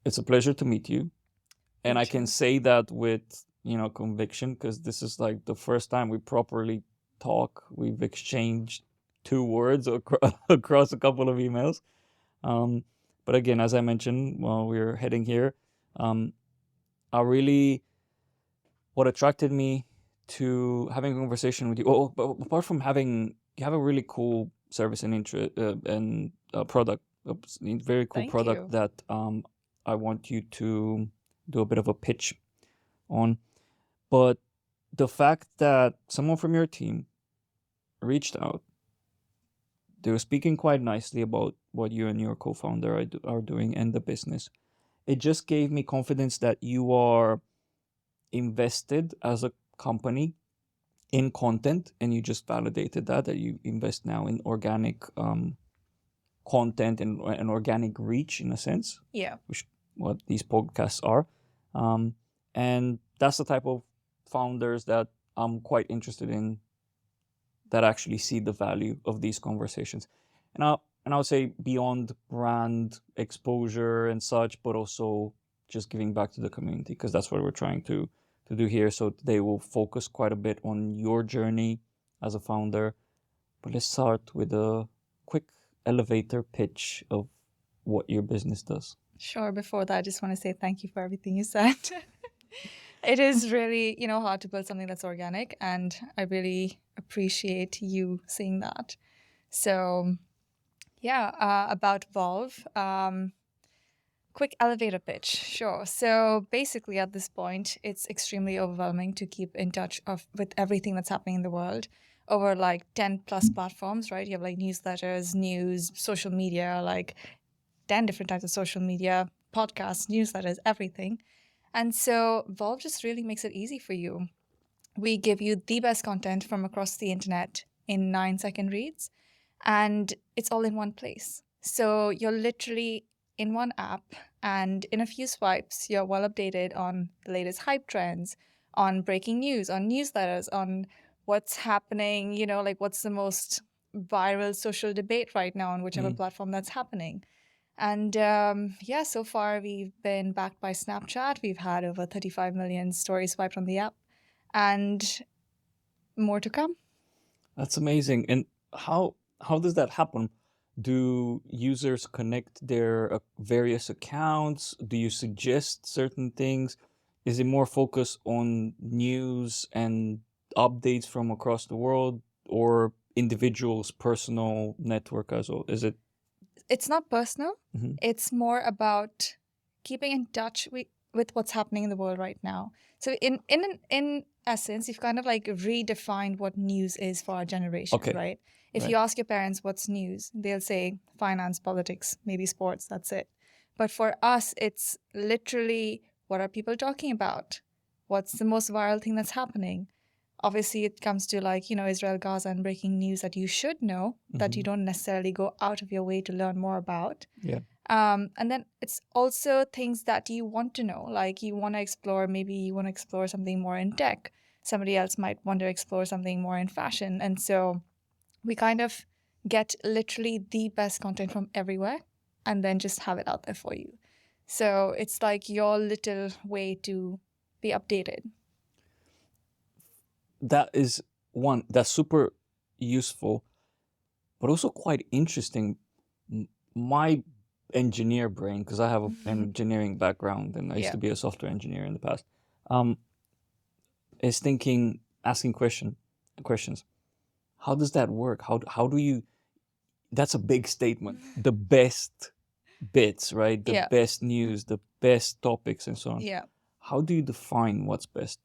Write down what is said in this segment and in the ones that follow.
It's a pleasure to meet you. And You I can too. say that with, conviction, because this is like the first time we properly talk. We've exchanged 2 words across a couple of emails. Um, but again, as I mentioned while we were heading here, um, I really, what attracted me to having a conversation with you, but apart from you have a really cool service and product, a very cool Thank product you. that I want you to do a bit of a pitch on. But the fact that someone from your team reached out, they were speaking quite nicely about what you and your co-founder are doing and the business. It just gave me confidence that you are invested as a company in content, and you just validated that you invest now in organic content and organic reach in a sense, Yeah. which what these podcasts are. Um, and that's the type of founders that I'm quite interested in, that actually see the value of these conversations. And I would say beyond brand exposure and such, but also just giving back to the community, because that's what we're trying to do here. So today we'll focus quite a bit on your journey as a founder. But let's start with a quick elevator pitch of what your business does. Sure. Before that, I just want to say thank you for everything you said. It is really, hard to build something that's organic, and I really appreciate you seeing that. So, yeah, about Volv. Quick elevator pitch, sure. So basically, at this point, it's extremely overwhelming to keep in touch with everything that's happening in the world over like 10 plus platforms, right? You have like newsletters, news, social media, like 10 different types of social media, podcasts, newsletters, everything. And so Volv just really makes it easy for you. We give you the best content from across the internet in 9-second reads, and it's all in one place. So you're literally in one app, and in a few swipes, you're well updated on the latest hype trends, on breaking news, on newsletters, on what's happening, like what's the most viral social debate right now on whichever Mm. platform that's happening. And yeah, so far we've been backed by Snapchat. We've had over 35 million stories swiped on the app, and more to come. That's amazing. And how does that happen? Do users connect their various accounts? Do you suggest certain things? Is it more focused on news and updates from across the world, or individuals' personal network as well? Is it? It's not personal. Mhm. It's more about keeping in touch with what's happening in the world right now. So in essence, you've kind of like redefined what news is for our generation, Okay, right? If you right. ask your parents what's news, they'll say finance, politics, maybe sports, that's it. But for us, it's literally, what are people talking about? What's the most viral thing that's happening? Obviously, it comes to like, Israel, Gaza, and breaking news that you should know, that you Mhm. don't necessarily go out of your way to learn more about. Yeah. And then it's also things that you want to know, like you want to explore, maybe you want to explore something more in tech. Somebody else might want to explore something more in fashion. And so we kind of get literally the best content from everywhere and then just have it out there for you. So it's like your little way to be updated. That's super useful, but also quite interesting. My engineer brain, because I have an engineering background and I used Yeah. to be a software engineer in the past, um, is thinking, asking questions. How does that work? How do you? That's a big statement. The best bits, right? The Yeah. best news, the best topics, and so on. Yeah. How do you define what's best?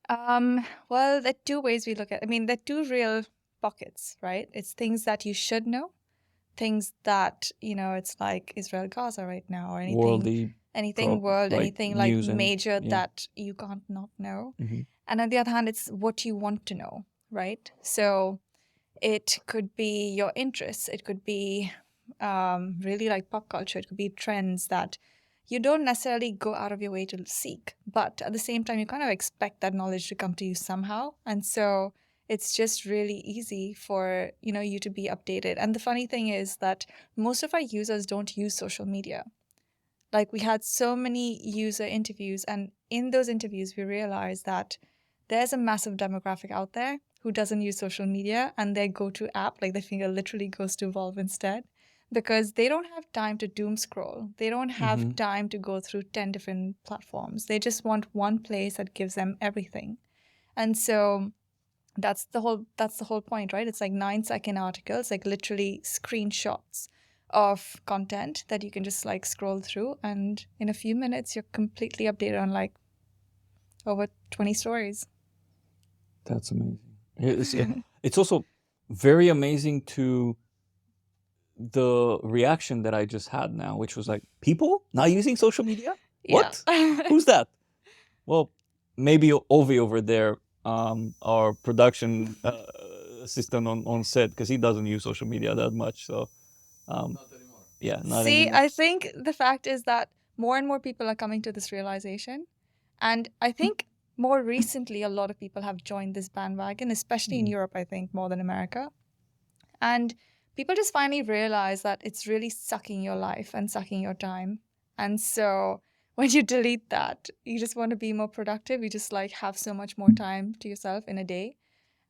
Well, there are two ways we look at. I mean, there are two real pockets, right? It's things that you should know, things that, it's like Israel Gaza right now, or Worldly, anything world, like anything like news and major yeah. that you can't not know. Hmm. And on the other hand, it's what you want to know, right? So it could be your interests, it could be really like pop culture, it could be trends that you don't necessarily go out of your way to seek, but at the same time, you kind of expect that knowledge to come to you somehow. And so it's just really easy for, you to be updated. And the funny thing is that most of our users don't use social media. Like, we had so many user interviews, and in those interviews, we realized that there's a massive demographic out there who doesn't use social media, and their go-to app, like their finger literally goes to Volv instead, because they don't have time to doom scroll. They don't have time to go through 10 different platforms. They just want one place that gives them everything. And so that's the whole point, right? It's like 9-second articles, like literally screenshots of content that you can just like scroll through, and in a few minutes you're completely updated on like over 20 stories. That's amazing. It's also very amazing to the reaction that I just had now, which was like, people not using social media? What? Who's that? Well, maybe Ovi over there, our production assistant on set, because he doesn't use social media that much. So, Not anymore. yeah, not See, anymore. I think the fact is that more and more people are coming to this realization. And I think more recently, a lot of people have joined this bandwagon, especially in Europe, I think, more than America. And people just finally realize that it's really sucking your life and sucking your time. And so when you delete that, you just want to be more productive. You just like have so much more time to yourself in a day.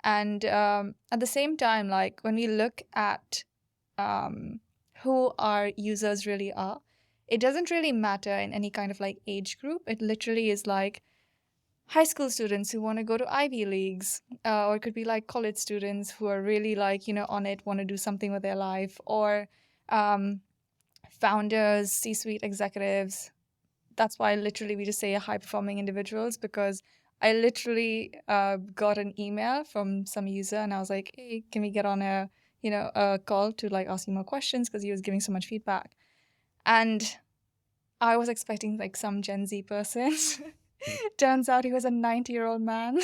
And at the same time, like when we look at who our users really are, it doesn't really matter in any kind of like age group. It literally is like high school students who want to go to Ivy Leagues, or it could be like college students who are really like, on it, want to do something with their life, or founders, C-suite executives. That's why literally we just say high performing individuals, because I literally got an email from some user and I was like, hey, can we get on a call to like ask you more questions, because he was giving so much feedback. And I was expecting like some Gen Z person. Turns out he was a 90-year-old man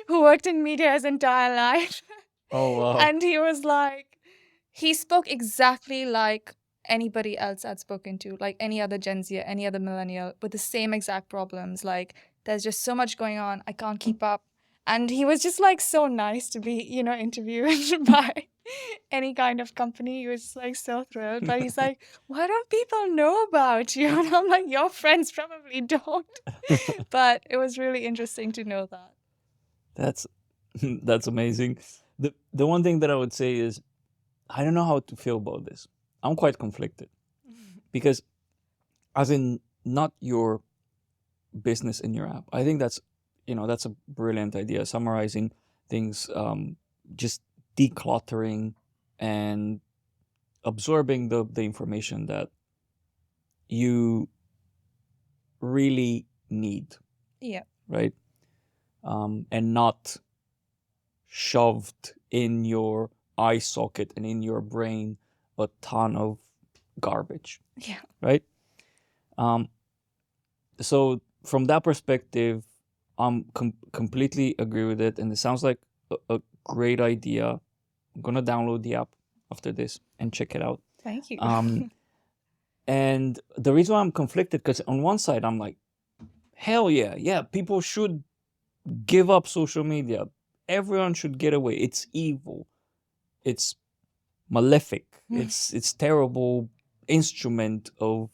who worked in media his entire life. Oh, wow. And he was like, he spoke exactly like anybody else I'd spoken to, like any other Gen Z or any other millennial, with the same exact problems. Like, there's just so much going on, I can't keep up. And he was just like so nice to be, interviewed by any kind of company. He was like so thrilled. But he's like, why don't people know about you? And I'm like, your friends probably don't. But it was really interesting to know that. That's amazing. The one thing that I would say is, I don't know how to feel about this. I'm quite conflicted, because as in not your business in your app. I think that's a brilliant idea, summarizing things, just decluttering and absorbing the information that you really need, Yeah. right? And not shoved in your eye socket and in your brain a ton of garbage, Yeah. right? So from that perspective, I'm completely agree with it, and it sounds like a great idea. I'm gonna download the app after this and check it out. Thank you. And the reason why I'm conflicted, because on one side I'm like, hell yeah, people should give up social media. Everyone should get away. It's evil. It's malefic. It's terrible instrument of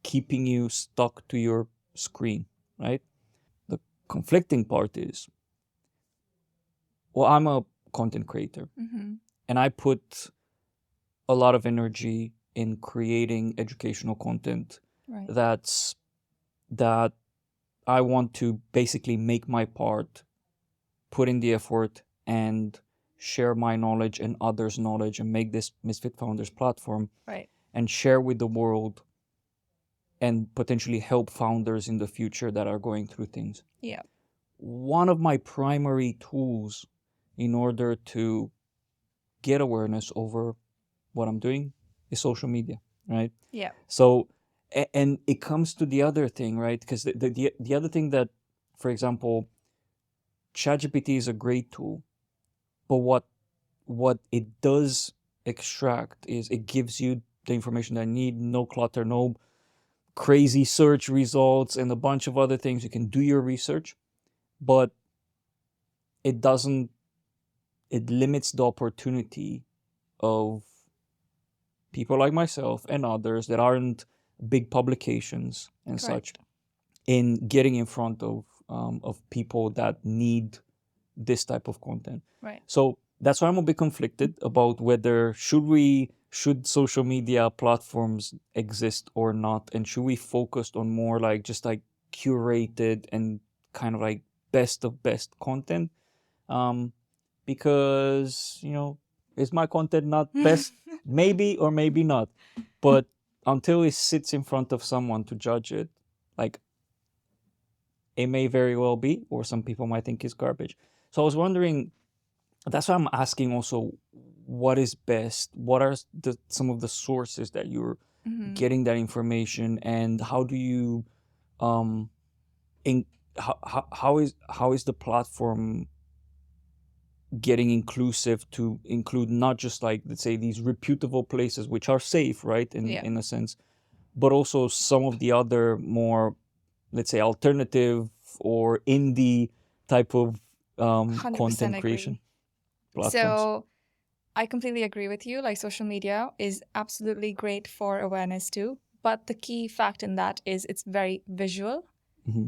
keeping you stuck to your screen, right? The conflicting part is, well, I'm a content creator, and I put a lot of energy in creating educational content. Right. that I want to basically make my part, put in the effort, and share my knowledge and others' knowledge, and make this Misfit Founders platform, Right. and share with the world, and potentially help founders in the future that are going through things. Yeah. One of my primary tools in order to get awareness over what I'm doing is social media, right? Yeah. So, and it comes to the other thing, right? Because the other thing that, for example, ChatGPT is a great tool, but what it does extract is it gives you the information that you need, no clutter, no crazy search results, and a bunch of other things. You can do your research, but it limits the opportunity of people like myself and others that aren't big publications and such Correct. in getting in front of people that need this type of content. Right. So that's why I'm a bit conflicted about whether should social media platforms exist or not, and should we focus on more like just like curated and kind of like best of best content, because is my content not best? Maybe or maybe not, but until it sits in front of someone to judge it, like, it may very well be, or some people might think it's garbage. So I was wondering, that's why I'm asking also, what is best? What are some of the sources that you're getting that information, and how do you in how is the platform getting inclusive to include not just like, let's say, these reputable places which are safe, right, in a sense, but also some of the other more, let's say, alternative or indie type of 100% content agree. creation platforms. So I completely agree with you. Like, social media is absolutely great for awareness too. But the key fact in that is it's very visual.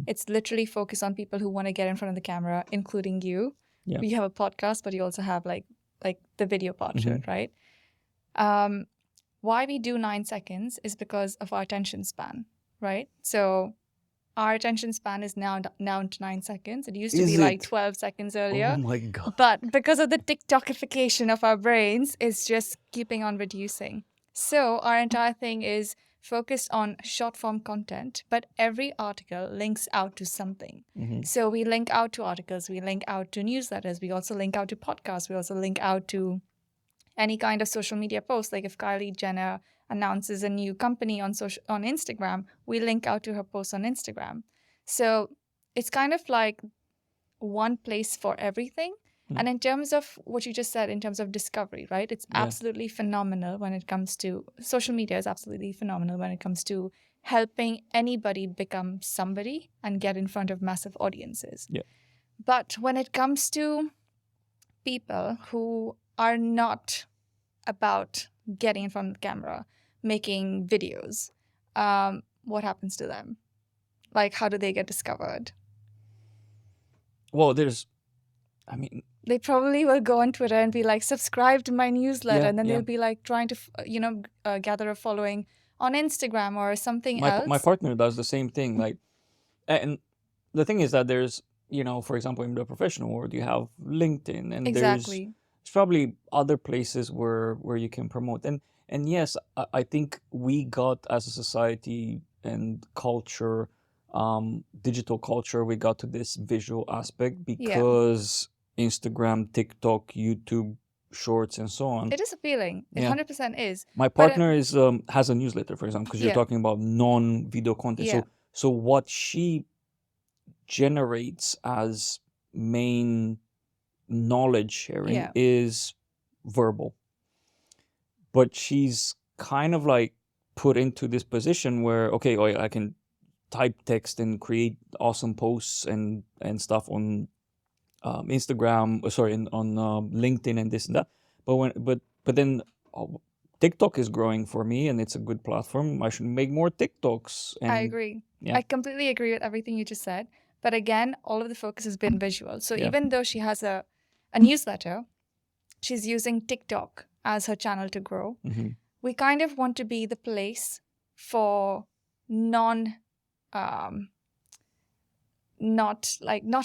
It's literally focused on people who want to get in front of the camera, including you. Yeah. You have a podcast, but you also have like the video part to it, right? Why we do 9 seconds is because of our attention span, right? So our attention span is now down to 9 seconds. It used to be like 12 seconds earlier. Oh my God. But because of the TikTokification of our brains, it's just keeping on reducing. So our entire thing is focused on short form content, but every article links out to something. So we link out to articles, we link out to newsletters, we also link out to podcasts, we also link out to any kind of social media post. Like if Kylie Jenner announces a new company on Instagram, we link out to her post on Instagram. So it's kind of like one place for everything. And in terms of what you just said, in terms of discovery, right? It's absolutely phenomenal when it comes to social media is absolutely phenomenal when it comes to helping anybody become somebody and get in front of massive audiences. Yeah. But when it comes to people who are not about getting in front of the camera, making videos, what happens to them? Like, how do they get discovered? Well, they probably will go on Twitter and be like, subscribe to my newsletter. Yeah, And then yeah. they'll be like trying to, gather a following on Instagram or something else. my partner does the same thing. Like, and the thing is that there's, for example, in the professional world, you have LinkedIn, and Exactly. there's probably other places where you can promote. And yes, I think we got, as a society and culture, digital culture, we got to this visual aspect because Instagram, TikTok, YouTube Shorts, and so on. It is appealing. It 100% is. My partner is has a newsletter, for example, because you're talking about non-video content. Yeah. So what she generates as main knowledge sharing is verbal, but she's kind of like put into this position where, okay, I can type text and create awesome posts and stuff on Instagram, on LinkedIn and this and that. But then TikTok is growing for me, and it's a good platform. I should make more TikToks. And I agree. I completely agree with everything you just said. But again, all of the focus has been visual. So even though she has a newsletter, she's using TikTok as her channel to grow. We kind of want to be the place for not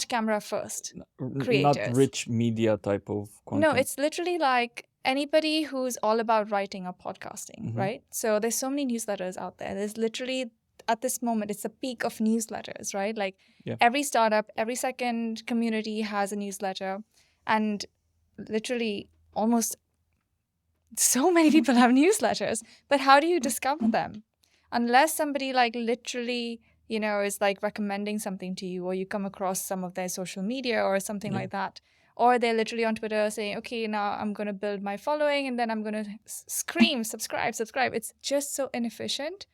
camera first creators. Not rich media type of content. No, it's literally like anybody who's all about writing or podcasting, right? So there's so many newsletters out there. There's literally, at this moment, it's a peak of newsletters, right? Like every startup, every second community has a newsletter, and literally almost so many people have newsletters. But how do you discover them? Unless somebody like literally, is like recommending something to you, or you come across some of their social media or something like that. Or they're literally on Twitter saying, okay, now I'm going to build my following, and then I'm going to scream, subscribe. It's just so inefficient.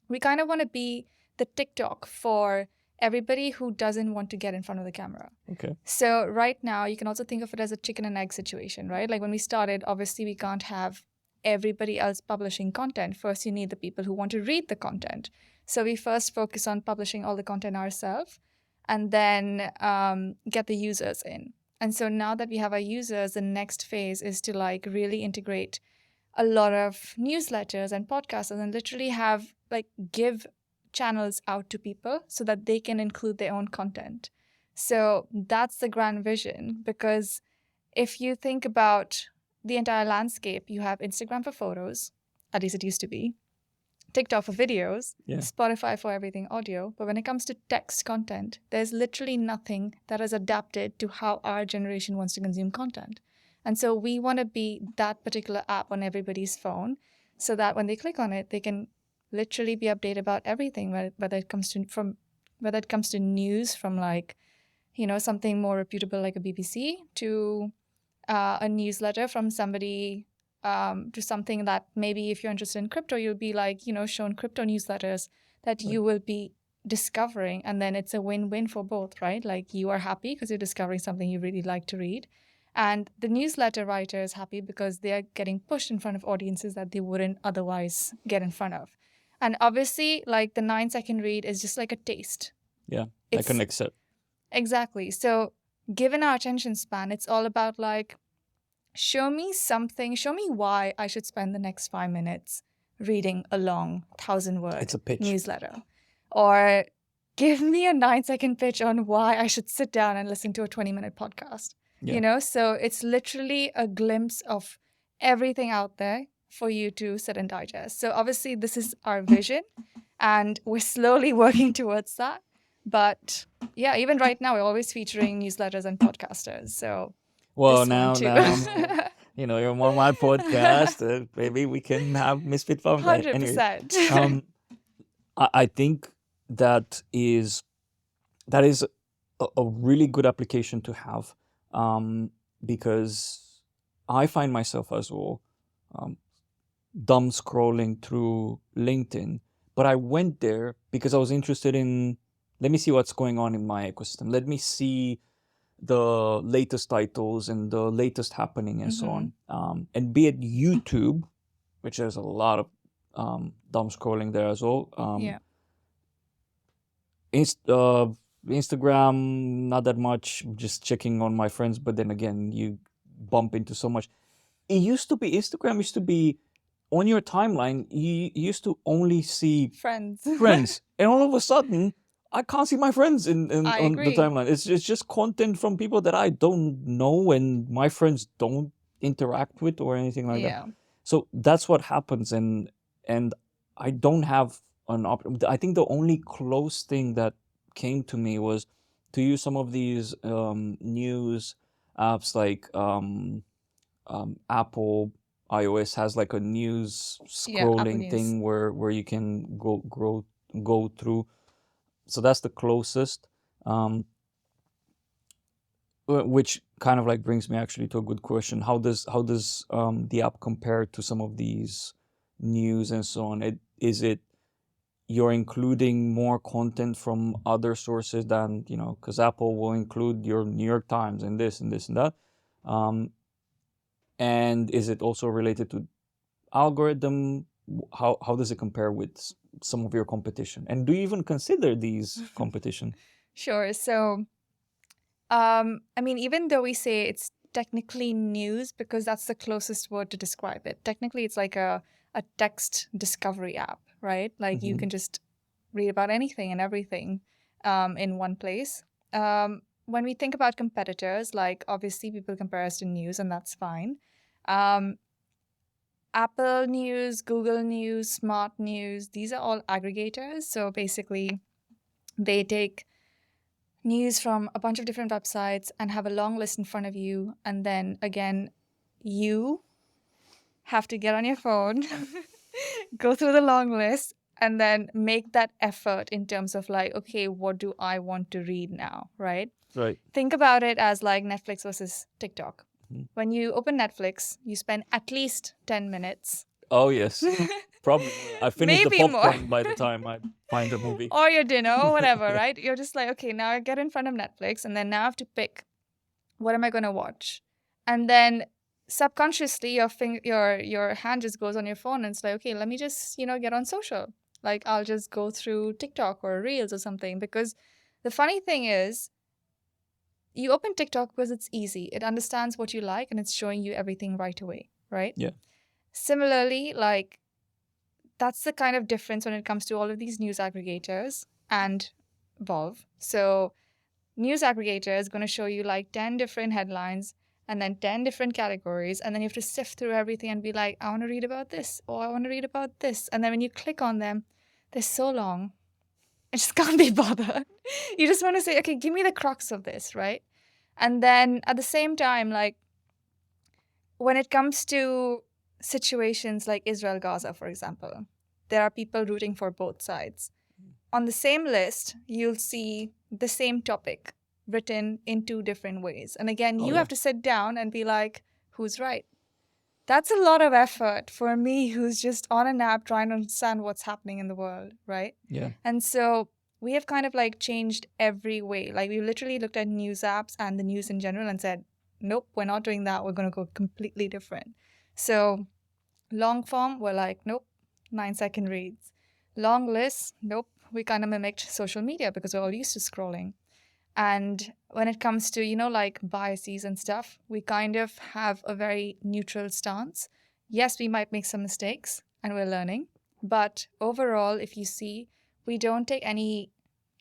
We kind of want to be the TikTok for everybody who doesn't want to get in front of the camera. Okay. So right now, you can also think of it as a chicken and egg situation, right? Like when we started, obviously we can't have everybody else publishing content. First, you need the people who want to read the content. So we first focus on publishing all the content ourselves, and then get the users in. And so now that we have our users, the next phase is to like really integrate a lot of newsletters and podcasts and literally have like give channels out to people so that they can include their own content. So that's the grand vision, because if you think about the entire landscape, you have Instagram for photos, at least it used to be, TikTok for videos, Spotify for everything audio. But when it comes to text content, there's literally nothing that is adapted to how our generation wants to consume content. And so we want to be that particular app on everybody's phone so that when they click on it, they can literally be updated about everything, whether it comes to news from like, something more reputable like a BBC to a newsletter from somebody to something that maybe if you're interested in crypto, you'll be like, shown crypto newsletters that you will be discovering. And then it's a win-win for both, right? Like you are happy because you're discovering something you really like to read. And the newsletter writer is happy because they are getting pushed in front of audiences that they wouldn't otherwise get in front of. And obviously, like the 9-second read is just like a taste. Yeah, I can accept. Exactly. So given our attention span, it's all about like, show me why I should spend the next 5 minutes reading a long 1,000-word newsletter. Or give me a 9-second pitch on why I should sit down and listen to a 20-minute podcast. So it's literally a glimpse of everything out there for you to sit and digest. So obviously this is our vision and we're slowly working towards that. But yeah, even right now, we're always featuring newsletters and podcasters. So now, you're on my podcast. Maybe we can have Misfit Founders. 100%. Anyway, I think that is a really good application to have, because I find myself as well dumb scrolling through LinkedIn. But I went there because I was interested in, let me see what's going on in my ecosystem. Let me see the latest titles and the latest happening and so on. And be it YouTube, which has a lot of dumb scrolling there as well. Instagram, not that much, just checking on my friends. But then again, you bump into so much. Instagram used to be on your timeline, you used to only see friends. And all of a sudden, I can't see my friends on the timeline. It's just content from people that I don't know and my friends don't interact with or anything like that. So that's what happens. And I don't have I think the only close thing that came to me was to use some of these news apps like Apple iOS has like a news scrolling thing where you can go through. So that's the closest, which kind of like brings me actually to a good question. How does the app compare to some of these news and so on? Is it you're including more content from other sources than, because Apple will include your New York Times and this and this and that. And is it also related to algorithm? How does it compare with some of your competition? And do you even consider these competition? Sure. So, even though we say it's technically news because that's the closest word to describe it, technically it's like a text discovery app, right? Like you can just read about anything and everything in one place. When we think about competitors, like obviously people compare us to news and that's fine. Apple News, Google News, Smart News, these are all aggregators. So basically, they take news from a bunch of different websites and have a long list in front of you. And then again, you have to get on your phone, go through the long list, and then make that effort in terms of like, okay, what do I want to read now, right? Right. Think about it as like Netflix versus TikTok. When you open Netflix, you spend at least 10 minutes. Oh, yes. Probably. I finished the popcorn by the time I find a movie. Or your dinner or whatever, right? You're just like, okay, now I get in front of Netflix and then now I have to pick, what am I going to watch? And then subconsciously your hand just goes on your phone and it's like, okay, let me just, get on social. Like I'll just go through TikTok or Reels or something, because the funny thing is you open TikTok because it's easy. It understands what you like and it's showing you everything right away, right? Yeah. Similarly, like that's the kind of difference when it comes to all of these news aggregators and Volv. So news aggregator is going to show you like 10 different headlines and then 10 different categories. And then you have to sift through everything and be like, I want to read about this, or I want to read about this. And then when you click on them, they're so long. I just can't be bothered. You just want to say, okay, give me the crux of this, right? And then at the same time, like when it comes to situations like Israel Gaza, for example, there are people rooting for both sides. On the same list, you'll see the same topic written in two different ways. And again, you have to sit down and be like, who's right? That's a lot of effort for me, who's just on an app trying to understand what's happening in the world, right? Yeah. And so we have kind of like changed every way. Like we literally looked at news apps and the news in general and said, nope, we're not doing that. We're going to go completely different. So long form, we're like, nope, 9-second reads. Long lists, nope. We kind of mimicked social media because we're all used to scrolling. And when it comes to, like biases and stuff, we kind of have a very neutral stance. Yes, we might make some mistakes and we're learning. But overall, if you see, we don't take any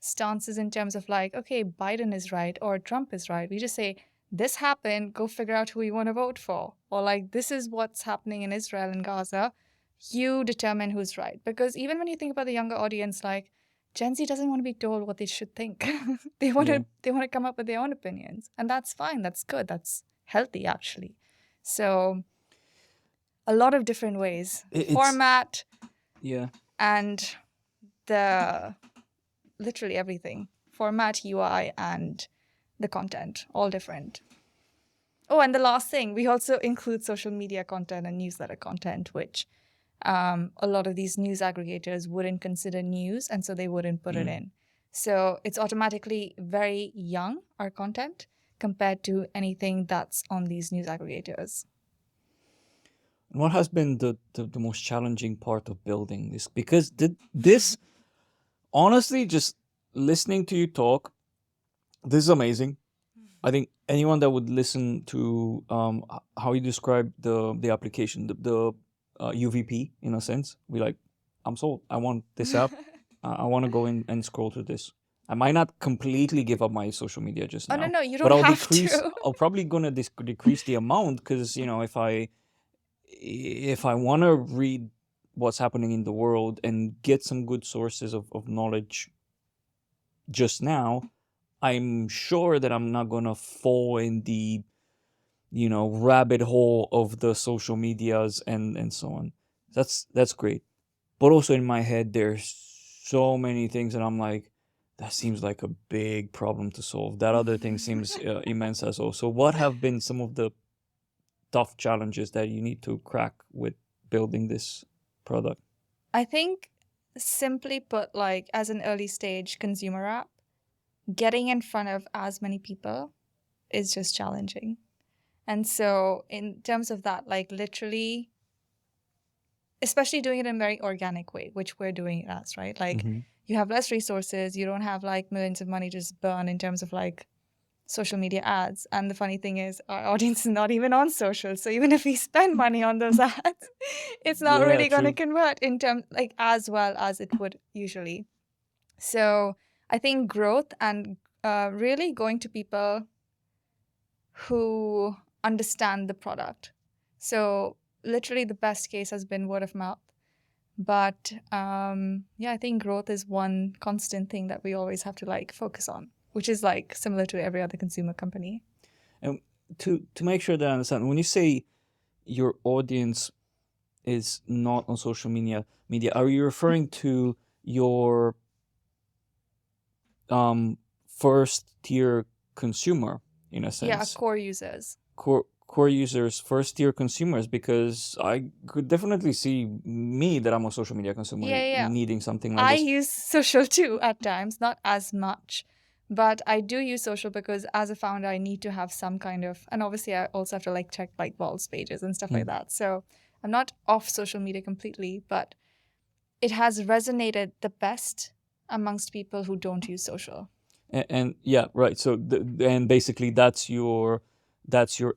stances in terms of like, okay, Biden is right or Trump is right. We just say, this happened, go figure out who you want to vote for. Or like, this is what's happening in Israel and Gaza. You determine who's right. Because even when you think about the younger audience, like Gen Z doesn't want to be told what they should think. They want to come up with their own opinions. And that's fine. That's good. That's healthy, actually. So a lot of different ways. Format. Yeah. And literally everything. Format, UI, and the content. All different. Oh, and the last thing, we also include social media content and newsletter content, which a lot of these news aggregators wouldn't consider news, and so they wouldn't put it in. So it's automatically very young, our content, compared to anything that's on these news aggregators. What has been the most challenging part of building this? Because this, honestly, just listening to you talk, this is amazing. I think anyone that would listen to how you describe the application, the UVP, in a sense, be like, I'm sold. I want this app. I want to go in and scroll through this. I might not completely give up my social media just now. Oh, no, you don't but I'll have decrease. to. I'll probably gonna decrease the amount because if I want to read what's happening in the world and get some good sources of knowledge just now, I'm sure that I'm not gonna fall in the rabbit hole of the social medias and so on. That's great. But also in my head there's so many things and I'm like, that seems like a big problem to solve. That other thing seems immense as well. So what have been some of the tough challenges that you need to crack with building this product? I think, simply put, like as an early stage consumer app, getting in front of as many people is just challenging. And so in terms of that, like literally, especially doing it in a very organic way, which we're doing it as, right? Like you have less resources, you don't have like millions of money just burn in terms of like social media ads. And the funny thing is our audience is not even on social. So even if we spend money on those ads, it's not really going to convert in terms like as well as it would usually. So I think growth and really going to people who understand the product. So literally the best case has been word of mouth. But I think growth is one constant thing that we always have to like focus on, which is like similar to every other consumer company. And to make sure that I understand, when you say your audience is not on social media, are you referring to your first tier consumer in a sense? Yeah, core users. Core users, first tier consumers, because I could definitely see me that I'm a social media consumer needing something like this. I use social too at times, not as much, But I do use social because as a founder, I need to have some kind of, and obviously I also have to like check like Volv's pages and stuff like that. So I'm not off social media completely, but it has resonated the best amongst people who don't use social. And yeah, right. So and basically that's your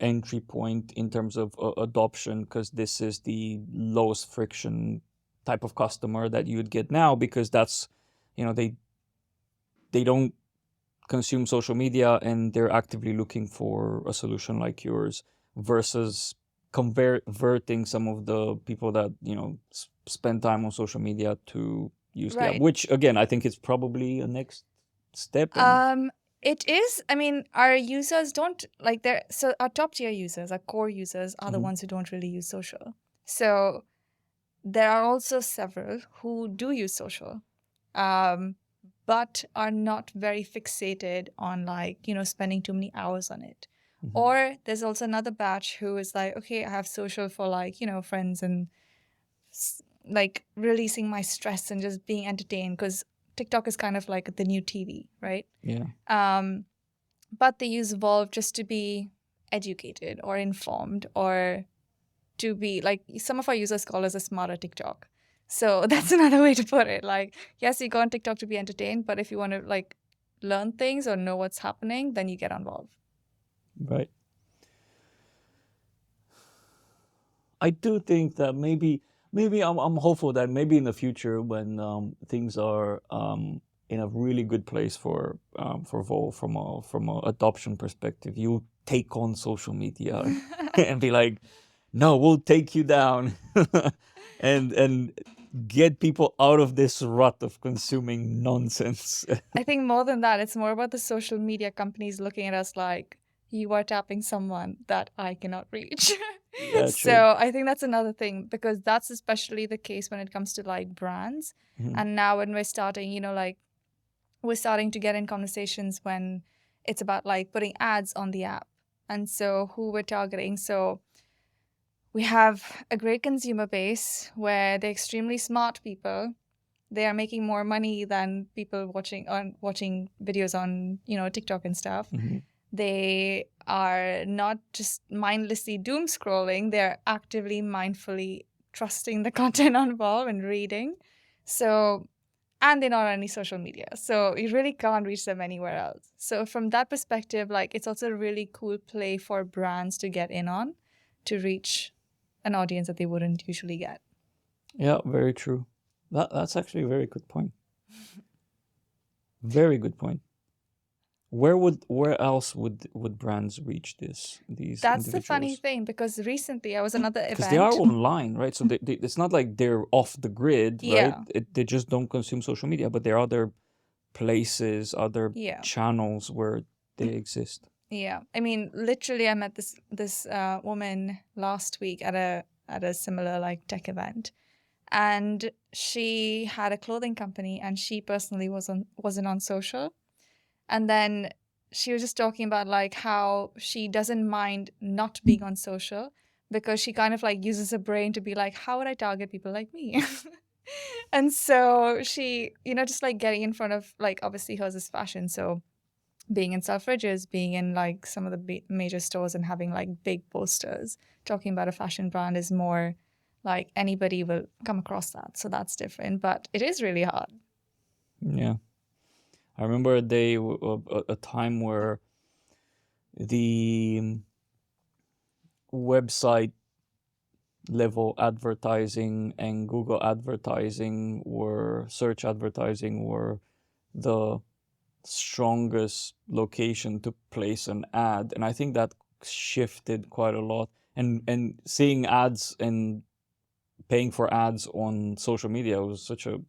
entry point in terms of adoption, because this is the lowest friction type of customer that you would get now, because that's, they don't consume social media and they're actively looking for a solution like yours, versus converting some of the people that spend time on social media to use the app, Right. which again I think it's probably a next step. And It is. I mean, our users don't like their, so our top tier users, our core users are the ones who don't really use social. So there are also several who do use social, but are not very fixated on like, spending too many hours on it. Or there's also another batch who is like, okay, I have social for like, friends and like releasing my stress and just being entertained, because TikTok is kind of like the new TV, right? yeah, But they use Volv just to be educated or informed, or to be like, some of our users call us a smarter TikTok. So that's another way to put it. Like, yes, you go on TikTok to be entertained, but if you want to like learn things or know what's happening, then you get on Volv. right. I do think that maybe I'm hopeful that maybe in the future, when things are in a really good place for Volvo from a adoption perspective, you take on social media and be like, no, we'll take you down and get people out of this rut of consuming nonsense. I think more than that, it's more about the social media companies looking at us like, you are tapping someone that I cannot reach. Yeah, true. So I think that's another thing, because that's especially the case when it comes to like brands. And now when we're starting, like we're starting to get in conversations when it's about like putting ads on the app. And so who we're targeting. So we have a great consumer base where they're extremely smart people. They are making more money than people watching videos on, TikTok and stuff. They are not just mindlessly doom scrolling, they're actively, mindfully trusting the content on Volv and reading. So, and they're not on any social media. So you really can't reach them anywhere else. So from that perspective, like it's also a really cool play for brands to get in on, to reach an audience that they wouldn't usually get. Yeah, very true. That's actually a very good point. Very good point. Where else would brands reach these That's the funny individuals? thing, because recently I was another Because they are event. online, right? So it's not like they're off the grid, right? Yeah. They just don't consume social media, but there are other places, other Yeah. channels where they exist. Yeah. I mean, literally, I met this woman last week at a similar like tech event, and she had a clothing company, and she personally wasn't on social. And then she was just talking about like how she doesn't mind not being on social, because she kind of like uses her brain to be like, how would I target people like me? And so she, just like getting in front of, like, obviously hers is fashion, so being in Selfridges, being in like some of the major stores and having like big posters talking about a fashion brand is more like anybody will come across that. So that's different, but it is really hard. Yeah, I remember a time where the website level advertising and Google advertising search advertising were the strongest location to place an ad, and I think that shifted quite a lot. And seeing ads and paying for ads on social media was such a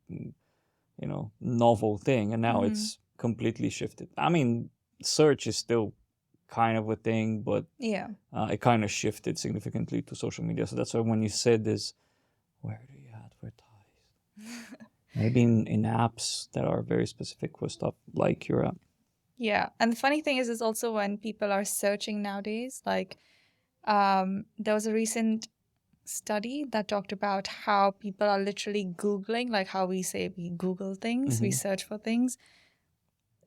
novel thing, and now it's completely shifted. I mean, search is still kind of a thing, but Yeah. it kind of shifted significantly to social media. So that's why when you said this, where do you advertise? Maybe in apps that are very specific for stuff like your app. Yeah. And the funny thing is also when people are searching nowadays, like there was a recent study that talked about how people are literally Googling, like how we say we Google things, we search for things.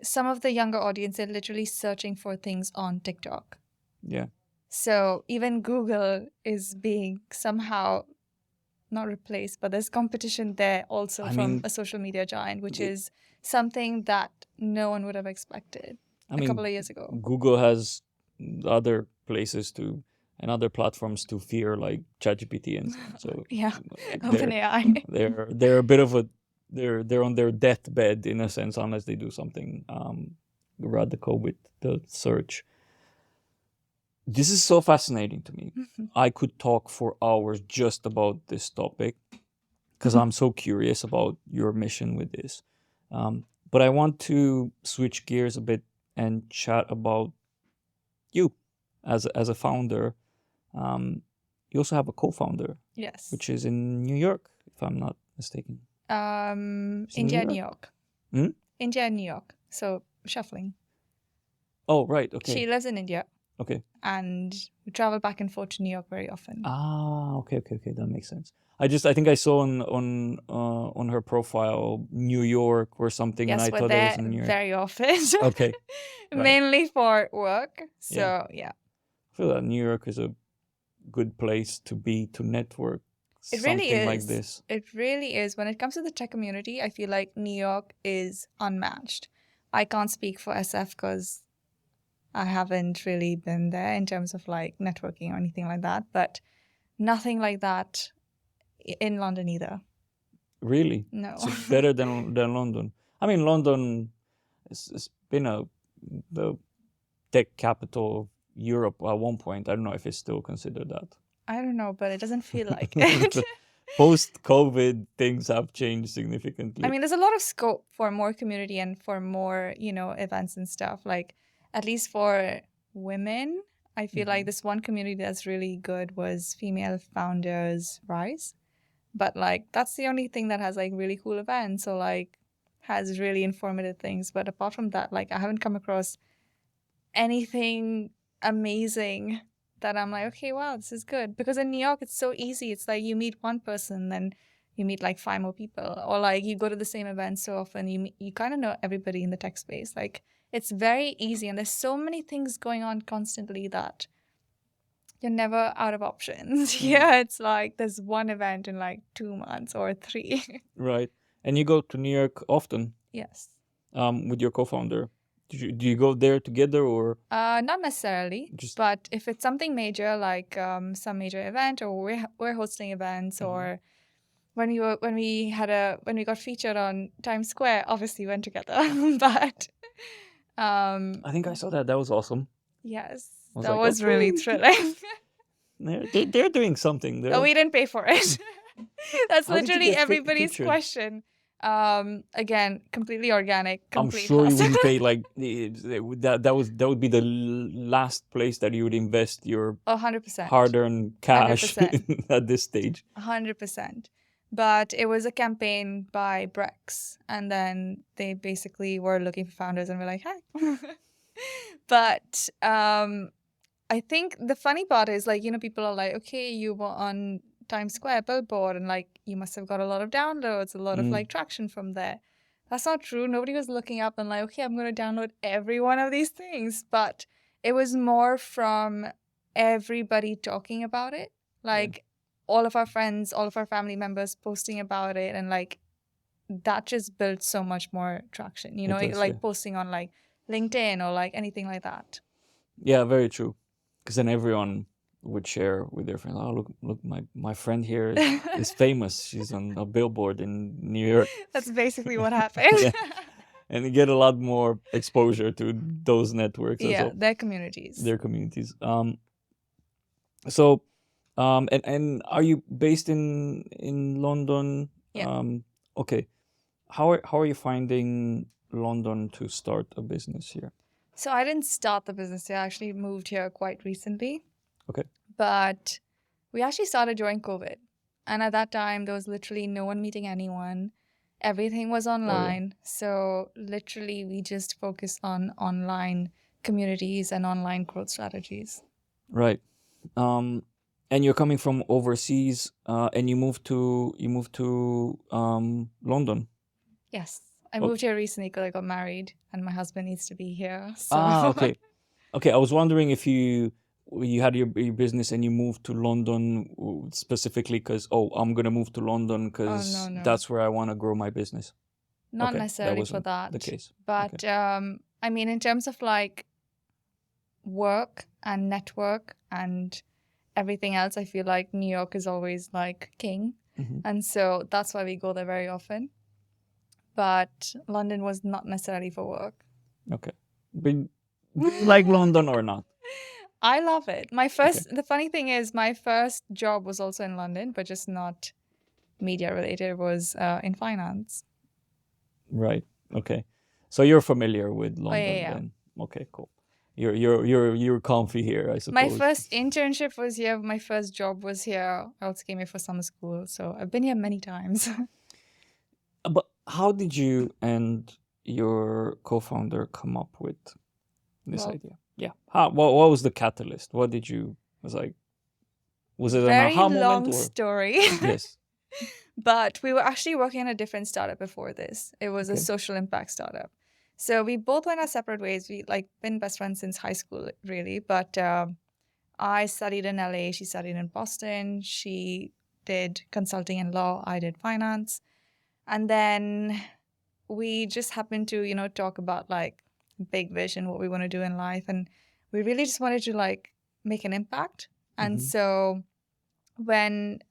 some of the younger audience, they're literally searching for things on TikTok. Yeah. So even Google is being somehow not replaced, but there's competition there also I from mean, a social media giant, which it- is something that no one would have expected I a mean, couple of years ago. Google has other places to and other platforms to fear, like ChatGPT and stuff. So Yeah, like OpenAI. they're a bit of a they're on their deathbed in a sense, unless they do something radical with the search. This is so fascinating to me. I could talk for hours just about this topic because I'm so curious about your mission with this. But I want to switch gears a bit and chat about you as a founder. You also have a co-founder, Yes. which is in New York, if I'm not mistaken. Is it India, New New York? York. India and New York. So shuffling. Oh, right. She Okay. lives in India, Okay. and we travel back and forth to New York very often. Ah, okay. That makes sense. I think I saw on her profile New York or something, and Yes, I we're thought it was there in New York. very often. Okay. Right. Mainly for work. So Yeah. yeah. I feel that New York is a good place to be to network. It really Something like is. this. It really is. When it comes to the tech community, I feel like New York is unmatched. I can't speak for SF because I haven't really been there in terms of like networking or anything like that, but nothing like that in London either. Really? No. So better than London. I mean, London has been the tech capital of Europe at one point. I don't know if it's still considered that. I don't know, but it doesn't feel like it. Post-COVID, things have changed significantly. I mean, there's a lot of scope for more community and for more, events and stuff. Like, at least for women, I feel like this one community that's really good was Female Founders Rise. But, like, that's the only thing that has, like, really cool events or, like, has really informative things. But apart from that, like, I haven't come across anything amazing that I'm like, okay, wow, this is good. Because in New York, it's so easy. It's like you meet one person, then you meet like 5 more people, or like you go to the same event so often, you kind of know everybody in the tech space. Like it's very easy, and there's so many things going on constantly that you're never out of options. Yeah, it's like there's one event in like 2 months or 3. Right. And you go to New York often? Yes. With your co-founder. Do you go there together or? Not necessarily, Just- but if it's something major, like some major event, or we're hosting events, or when we got featured on Times Square, obviously we went together. But I think I saw that. That was awesome. yes, I was that like, was really okay. thrilling. They're doing something. No, we didn't pay for it. That's How did you literally get everybody's featured? question. Again, completely organic, I'm complete sure you hustle. wouldn't pay like that would be the last place that you would invest your 100%. hard-earned cash 100%. at this stage. 100%. But it was a campaign by Brex, and then they basically were looking for founders, and we're like, hi. But I think the funny part is, like, people are like, okay, you were on Times Square billboard, and like you must have got a lot of downloads, a lot of like traction from there. That's not true. Nobody was looking up and like, okay, I'm going to download every one of these things. But it was more from everybody talking about it. Like all of our friends, all of our family members posting about it. And like that just built so much more traction, It does, like yeah. posting on like LinkedIn or like anything like that. Yeah, very true. Because then everyone would share with their friends. Oh, look, my friend here is famous. She's on a billboard in New York. That's basically what happened. Yeah. And you get a lot more exposure to those networks as Yeah, well. their communities. Their communities. So, and are you based in London? Yeah. Okay. How are you finding London to start a business here? So I didn't start the business here. I actually moved here quite recently. Okay. But we actually started during COVID. And at that time, there was literally no one meeting anyone. Everything was online. So literally, we just focused on online communities and online growth strategies. Right. And you're coming from overseas, and you moved to London. Yes. I moved here recently because I got married and my husband needs to be here. So Okay. Okay, I was wondering if you had your business and you moved to London specifically because, I'm gonna move to London oh because no, that's where I want to grow my business. not Okay, that necessarily for wasn't the that. case. But Okay. I mean, in terms of like work and network and everything else, I feel like New York is always like king. Mhm. And so that's why we go there very often. But London was not necessarily for work. Okay. But do you like London or not? I love it. Okay. The funny thing is, my first job was also in London, but just not media related. It was in finance. Right. Okay. So you're familiar with Oh, yeah, London yeah. then. Okay, cool. You're comfy here, I My suppose. first internship was here. My first job was here. I also came here for summer school. So I've been here many times. But how did you and your co-founder come up with this Well, idea? Yeah. What was the catalyst? What did you was like? Was it an very aha moment long or story. yes? But we were actually working on a different startup before this. It was a Okay. social impact startup. So we both went our separate ways. We like been best friends since high school, really. But I studied in LA. She studied in Boston. She did consulting and law. I did finance. And then we just happened to, talk about like big vision, what we want to do in life. And we really just wanted to like make an impact. And Mhm. so when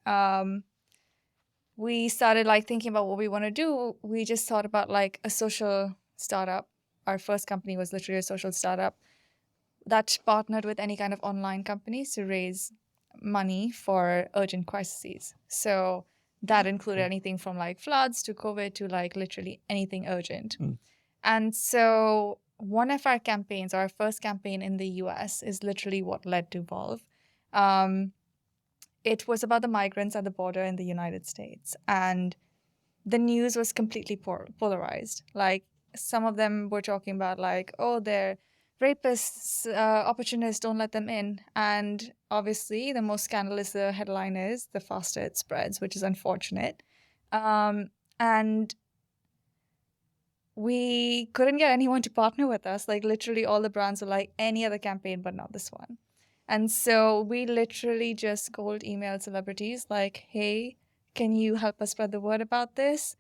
we started like thinking about what we want to do, we just thought about like a social startup. Our first company was literally a social startup that partnered with any kind of online companies to raise money for urgent crises. So that included anything from like floods to COVID to like literally anything urgent. Mm. And so one of our campaigns, our first campaign in the US, is literally what led to Volv. It was about the migrants at the border in the United States. And the news was completely polarized. Like some of them were talking about like, oh, they're rapists, opportunists, don't let them in. And obviously, the most scandalous the headline is, the faster it spreads, which is unfortunate. And we couldn't get anyone to partner with us. Like literally all the brands were like, any other campaign, but not this one. And so we literally just cold emailed celebrities like, hey, can you help us spread the word about this?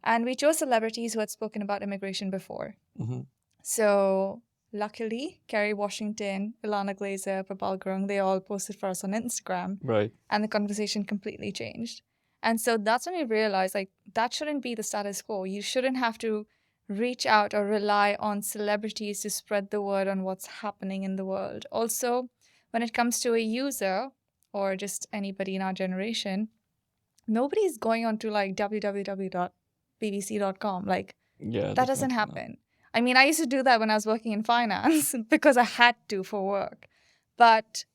And we chose celebrities who had spoken about immigration before. Mhm. So luckily, Kerry Washington, Ilana Glazer, Prabal Gurung, they all posted for us on Instagram. Right. And the conversation completely changed. And so that's when we realized like that shouldn't be the status quo. You shouldn't have to reach out or rely on celebrities to spread the word on what's happening in the world. Also, when it comes to a user or just anybody in our generation, nobody's going on to like www.bbc.com. Like Yeah, that doesn't definitely not. happen. I mean, I used to do that when I was working in finance because I had to for work. But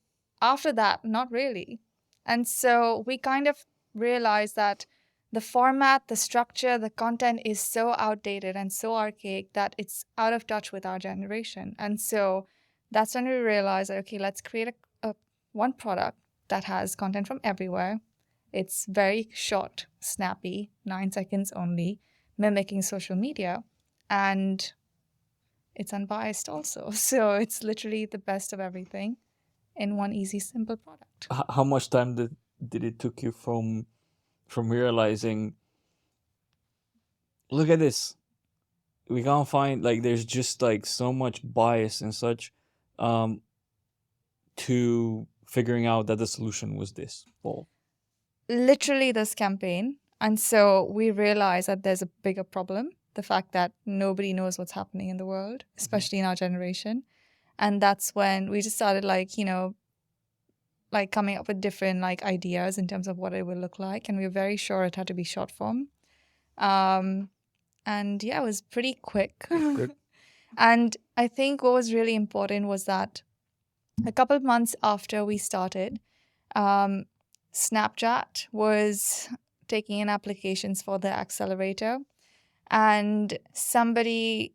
after that, not really. And so we kind of realized that the format, the structure, the content is so outdated and so archaic that it's out of touch with our generation. And so that's when we realized, okay, let's create a one product that has content from everywhere. It's very short, snappy, 9 seconds only, mimicking social media. And it's unbiased also. So it's literally the best of everything in one easy, simple product. How much time did it took you from realizing, look at this, we can't find, like, there's just like so much bias and such, to figuring out that the solution was this? Well, Literally this campaign. And so we realized that there's a bigger problem, the fact that nobody knows what's happening in the world, especially in our generation. And that's when we just started like, like coming up with different like ideas in terms of what it would look like. And we were very sure it had to be short form. And yeah, it was pretty quick. good. And I think what was really important was that a couple of months after we started, Snapchat was taking in applications for the Accelerator. And somebody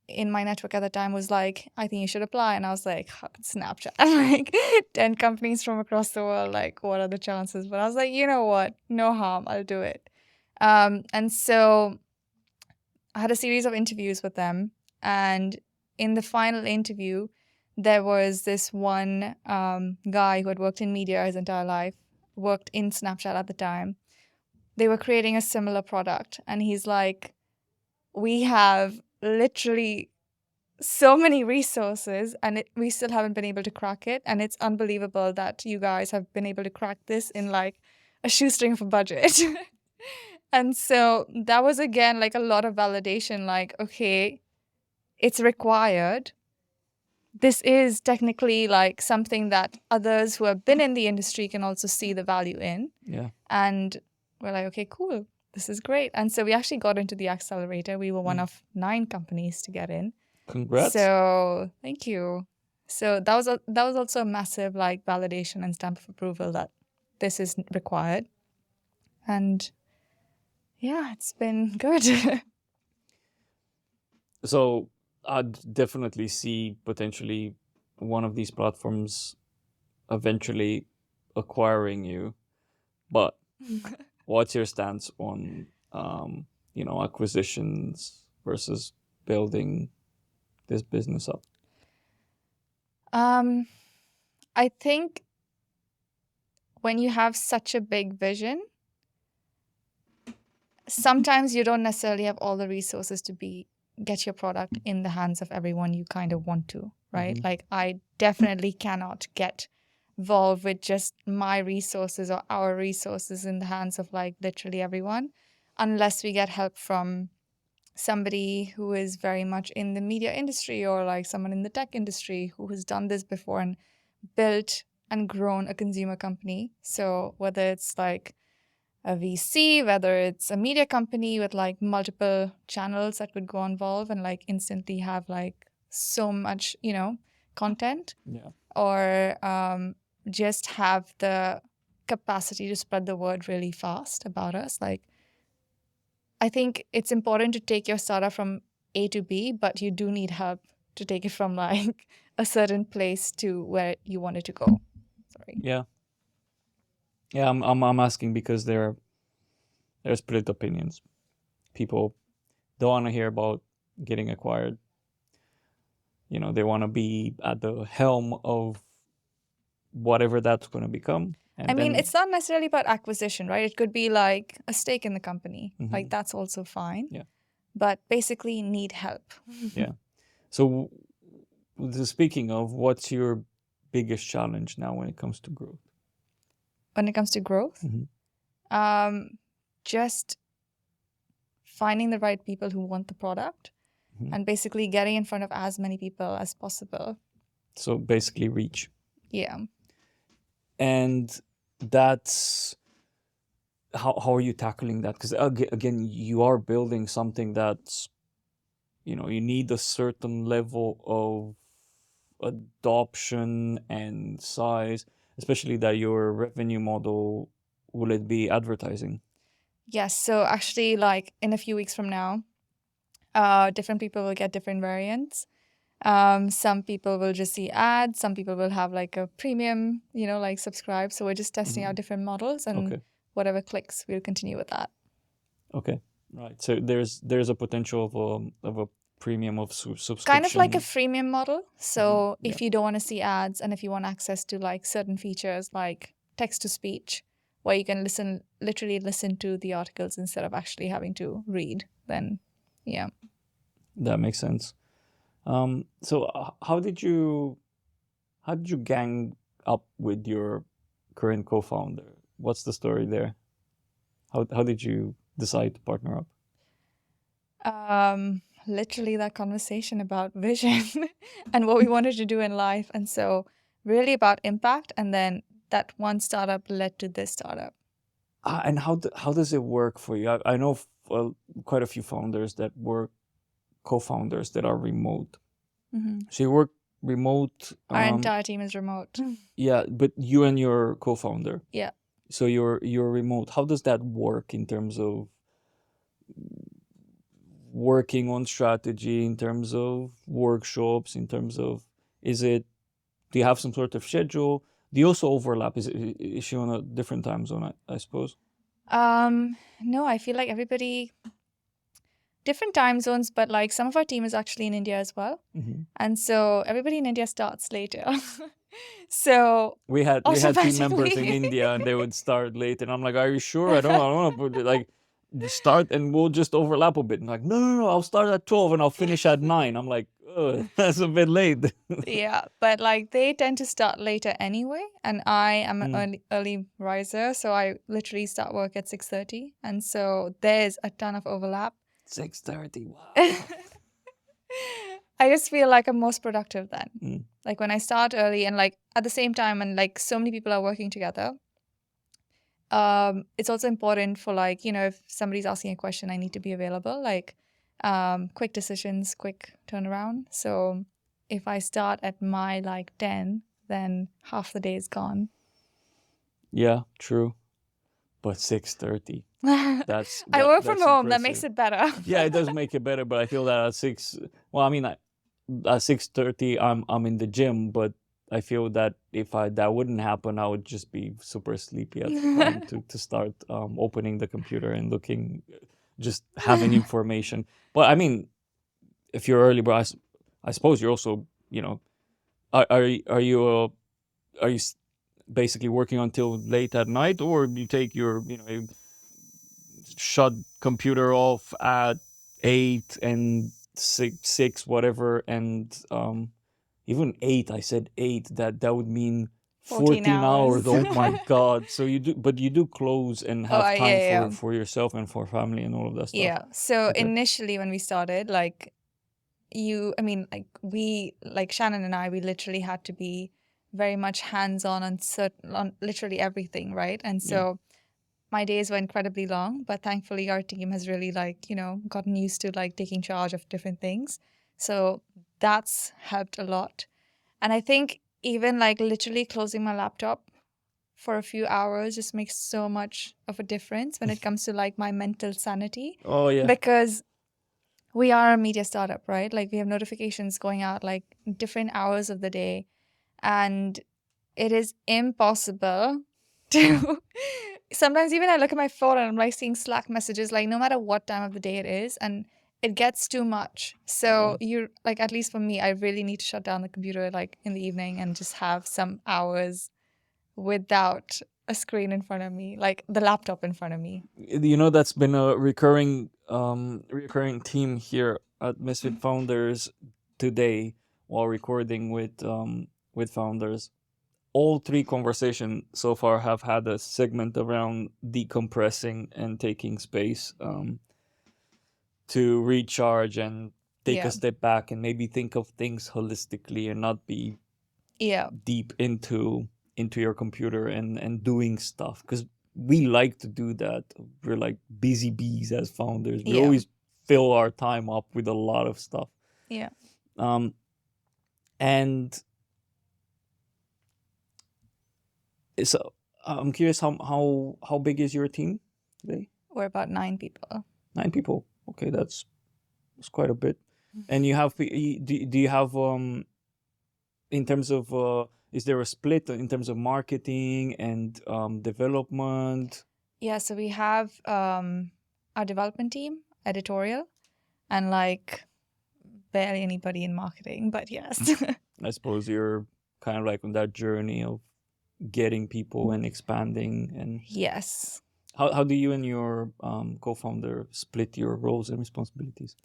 in my network at the time was like, I think you should apply. And I was like, Snapchat, like 10 companies from across the world, like what are the chances? But I was like, you know what? No harm, I'll do it. And so I had a series of interviews with them, and in the final interview, there was this one guy who had worked in media his entire life, worked in Snapchat at the time. They were creating a similar product, and he's like, we have literally so many resources, and we still haven't been able to crack it. And it's unbelievable that you guys have been able to crack this in like a shoestring of a budget. And so that was again like a lot of validation, like, okay, it's required. This is technically like something that others who have been in the industry can also see the value in. Yeah. And we're like, okay, cool. This is great. And so we actually got into the Accelerator. We were one of 9 companies to get in. Congrats. So thank you. So that was also a massive like validation and stamp of approval that this is required. And yeah, it's been good. So I'd definitely see potentially one of these platforms eventually acquiring you. But what's your stance on, acquisitions versus building this business up? I think when you have such a big vision, sometimes you don't necessarily have all the resources to get your product in the hands of everyone you kind of want to, right? Like I definitely cannot get Volv with just my resources or our resources in the hands of like literally everyone, unless we get help from somebody who is very much in the media industry or like someone in the tech industry who has done this before and built and grown a consumer company. So whether it's like a VC, whether it's a media company with like multiple channels that could go on Volv and like instantly have like so much, content. Yeah. Or just have the capacity to spread the word really fast about us. Like, I think it's important to take your startup from A to B, but you do need help to take it from like a certain place to where you want it to go. Sorry. Yeah. Yeah, I'm asking because there's split opinions. People don't want to hear about getting acquired. They want to be at the helm of whatever that's going to become. And I mean, it's not necessarily about acquisition, right? It could be like a stake in the company. Like that's also fine. Yeah. But basically need help. Yeah. So speaking of, what's your biggest challenge now when it comes to growth? When it comes to growth, just finding the right people who want the product and basically getting in front of as many people as possible. So basically reach. Yeah. And that's how are you tackling that? Because again, you are building something that's, you need a certain level of adoption and size, especially that your revenue model, will it be advertising? Yes. So actually, like in a few weeks from now, different people will get different variants. Some people will just see ads. Some people will have like a premium, like subscribe. So we're just testing out different models, and whatever clicks, we'll continue with that. Okay, right. So there's a potential of a premium of subscription. Kind of like a freemium model. So if you don't want to see ads and if you want access to like certain features like text to speech, where you can literally listen to the articles instead of actually having to read, then yeah. That makes sense. So how did you gang up with your current co-founder? What's the story there? How did you decide to partner up? Literally that conversation about vision and what we wanted to do in life. And so really about impact. And then that one startup led to this startup. And how does it work for you? I know quite a few founders that were co-founders that are remote. So you work remote. Our entire team is remote. Yeah, but you and your co-founder. Yeah. So you're remote. How does that work in terms of working on strategy, in terms of workshops, in terms of, do you have some sort of schedule? Do you also overlap? Is she on a different time zone, I suppose? No, I feel like everybody, different time zones, but like some of our team is actually in India as well. And so everybody in India starts later. So we had team members in automatically- India, and they would start late, and I'm like, "Are you sure? I don't want to put it like start, and we'll just overlap a bit." And like, no, I'll start at 12 and I'll finish at 9. I'm like, that's a bit late. Yeah, but like they tend to start later anyway, and I am an early riser, so I literally start work at 6:30, and so there's a ton of overlap. 6:30. Wow. I just feel like I'm most productive then. Like when I start early and like at the same time, and like so many people are working together. It's also important for like, you know, if somebody's asking a question, I need to be available, like quick decisions, quick turnaround. So if I start at my like 10, then half the day is gone. Yeah, true. But 6:30. That's I work from that's home. That impressive. makes it better. Yeah, it does make it better, but I feel that at 6, well, I mean, at 6:30 I'm in the gym, but I feel that if that wouldn't happen, I would just be super sleepy at the time to start opening the computer and looking, just having information. But I mean, if you're early, bro, I suppose you're also, you know, are you basically working until late at night, or you take your, you know, shut computer off at 8 and 6 whatever, and even 8, I said 8, that would mean 14 hours. Oh my god. So you do close and have time yeah. for yourself and for family and all of that stuff. Yeah. So Okay. initially when we started, like like Shannon and I, we literally had to be very much hands-on on literally everything, right? And so my days were incredibly long, but thankfully our team has really like, you know, gotten used to like taking charge of different things. So that's helped a lot. And I think even like literally closing my laptop for a few hours just makes so much of a difference when it comes to like my mental sanity. Oh yeah. Because we are a media startup, right? Like we have notifications going out like different hours of the day, and it is impossible to sometimes even I look at my phone and I'm like seeing Slack messages like no matter what time of the day it is, and it gets too much. So you like, at least for me, I really need to shut down the computer like in the evening and just have some hours without a screen in front of me, like the laptop in front of me. You know, that's been a recurring theme here at Misfit Founders today while recording with founders. All 3 conversations so far have had a segment around decompressing and taking space to recharge and take a step back and maybe think of things holistically and not be deep into your computer and doing stuff, because we like to do that. We're like busy bees as founders. We always fill our time up with a lot of stuff. And so I'm curious, how big is your team today? We're about 9 people. 9 people. Okay, that's quite a bit. And you have, do you have in terms of is there a split in terms of marketing and development? Yeah, so we have our development team, editorial, and like barely anybody in marketing, but yes. I suppose you're kind of like on that journey of getting people and expanding. And yes. How do you and your co-founder split your roles and responsibilities?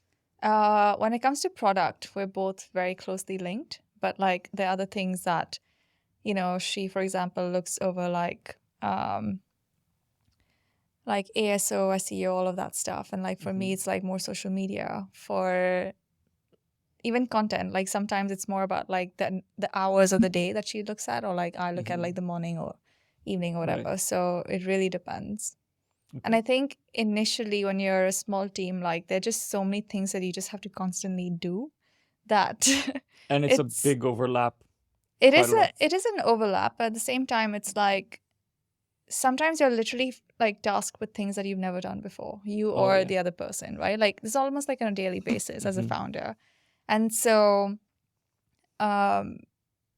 When it comes to product, we're both very closely linked, but like there are other things that, you know, she, for example, looks over like ASO, SEO, all of that stuff. And like for me, it's like more social media. For even content, like sometimes it's more about like the hours of the day that she looks at, or like I look at like the morning or evening or whatever. Right. So it really depends. Okay. And I think initially when you're a small team, like there are just so many things that you just have to constantly do that. And it's a big overlap. It is an overlap, but at the same time, it's like sometimes you're literally like tasked with things that you've never done before, or the other person, right? Like it's almost like on a daily basis as a founder. And so,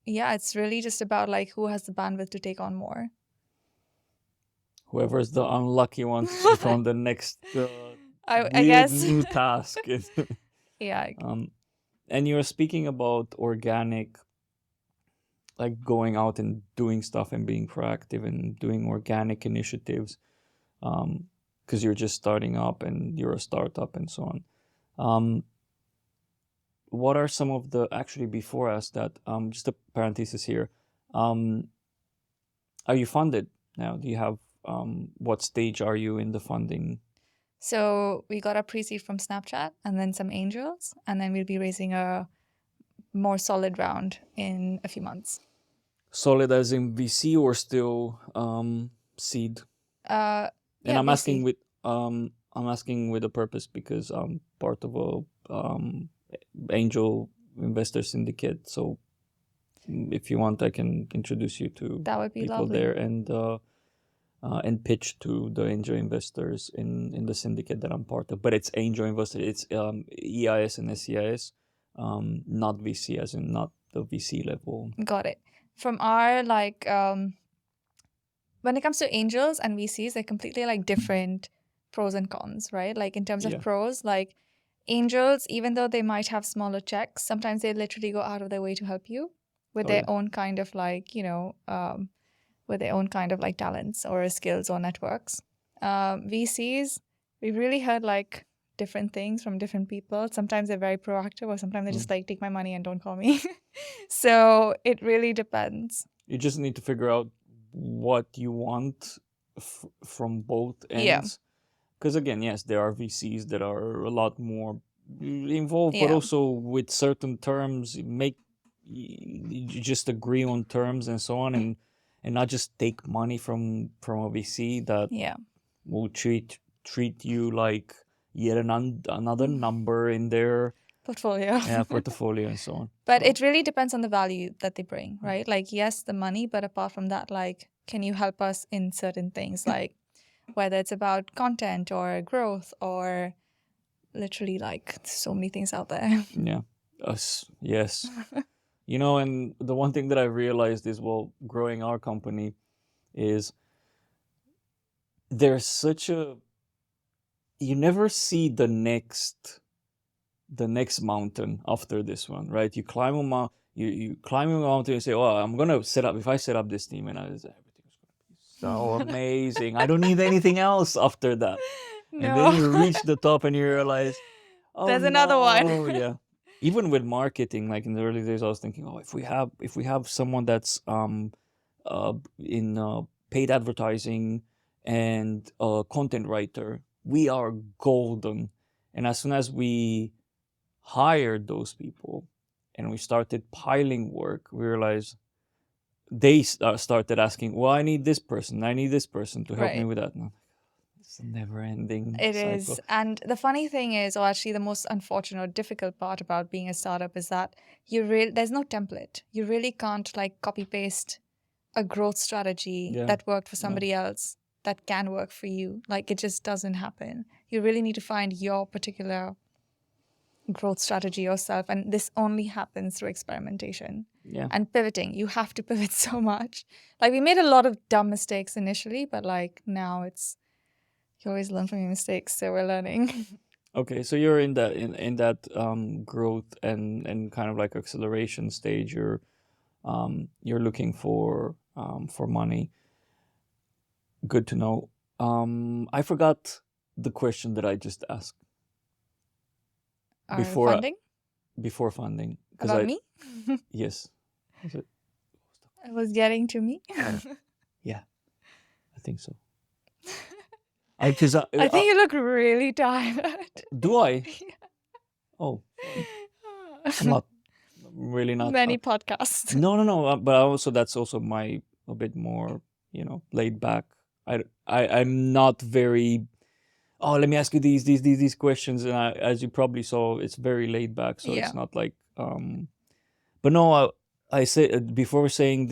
it's really just about like who has the bandwidth to take on more. Whoever's the unlucky one to take on the next I weird guess. new task. Yeah. And you're speaking about organic, like going out and doing stuff and being proactive and doing organic initiatives, because you're just starting up and you're a startup and so on. What are some of the, actually before I ask that, just a parenthesis here, are you funded now? Do you have, what stage are you in the funding? So we got a pre-seed from Snapchat and then some angels, and then we'll be raising a more solid round in a few months. Solid as in VC or still seed? And Yeah, I'm asking VC. with a purpose because I'm part of a angel investor syndicate. So if you want, I can introduce you to That would be people lovely. there and pitch to the angel investors in the syndicate that I'm part of. But it's angel investors. It's EIS and SEIS, not VC, as in not the VC level. Got it. From our when it comes to angels and VCs, they're completely like different pros and cons, right? Like in terms of Yeah. pros, like angels, even though they might have smaller checks, sometimes they literally go out of their way to help you with Oh, their yeah. own kind of like, with their own kind of like talents or skills or networks. VCs, we really heard like different things from different people. Sometimes they're very proactive, or sometimes they just like take my money and don't call me. So it really depends. You just need to figure out what you want from both Yeah. ends. Because again, yes, there are VCs that are a lot more involved, but Yeah. also with certain terms, you just agree on terms and so on, and not just take money from a VC that Yeah. will treat you like yet another number in their Portfolio. portfolio and so on. But So, it really depends on the value that they bring, right? Like, yes, the money, but apart from that, like, can you help us in certain things, like whether it's about content or growth or literally like so many things out there. yeah, us, yes. And the one thing that I realized is, well, growing our company is there's such a, you never see the next mountain after this one, right? You climb a mountain, you climb a mountain and say, oh, I'm gonna set up, if I set up this team and everything's gonna be so amazing, I don't need anything else after that. And then you reach the top and you realize, oh, there's another one. yeah. Even with marketing, like in the early days, I was thinking, oh, if we have someone that's in paid advertising and a content writer, we are golden. And as soon as we hired those people and we started piling work, we realized they started asking, well, I need this person to help me Right. with that. No, it's a never-ending It cycle. is. And the funny thing is, or actually the most unfortunate or difficult part about being a startup is that there's no template. You really can't like copy paste a growth strategy Yeah. that worked for somebody else that can work for you. Like it just doesn't happen. You really need to find your particular growth strategy yourself, and this only happens through experimentation. Yeah. And pivoting. You have to pivot so much. Like we made a lot of dumb mistakes initially, but like now it's, you always learn from your mistakes, so we're learning. Okay, so you're in that growth and kind of like acceleration stage. You're looking for money. Good to know. I forgot the question that I just asked Our before funding? Before funding. About me? Yes. Was it? It was getting to me. Yeah, I think so. I think you look really tired. Do I? Yeah. Oh, I'm not really not. Many podcasts. No. But also that's also a bit more, laid back. I'm not very. Oh, let me ask you these questions, and as you probably saw, it's very laid back. So Yeah. it's not like. But no, I said before saying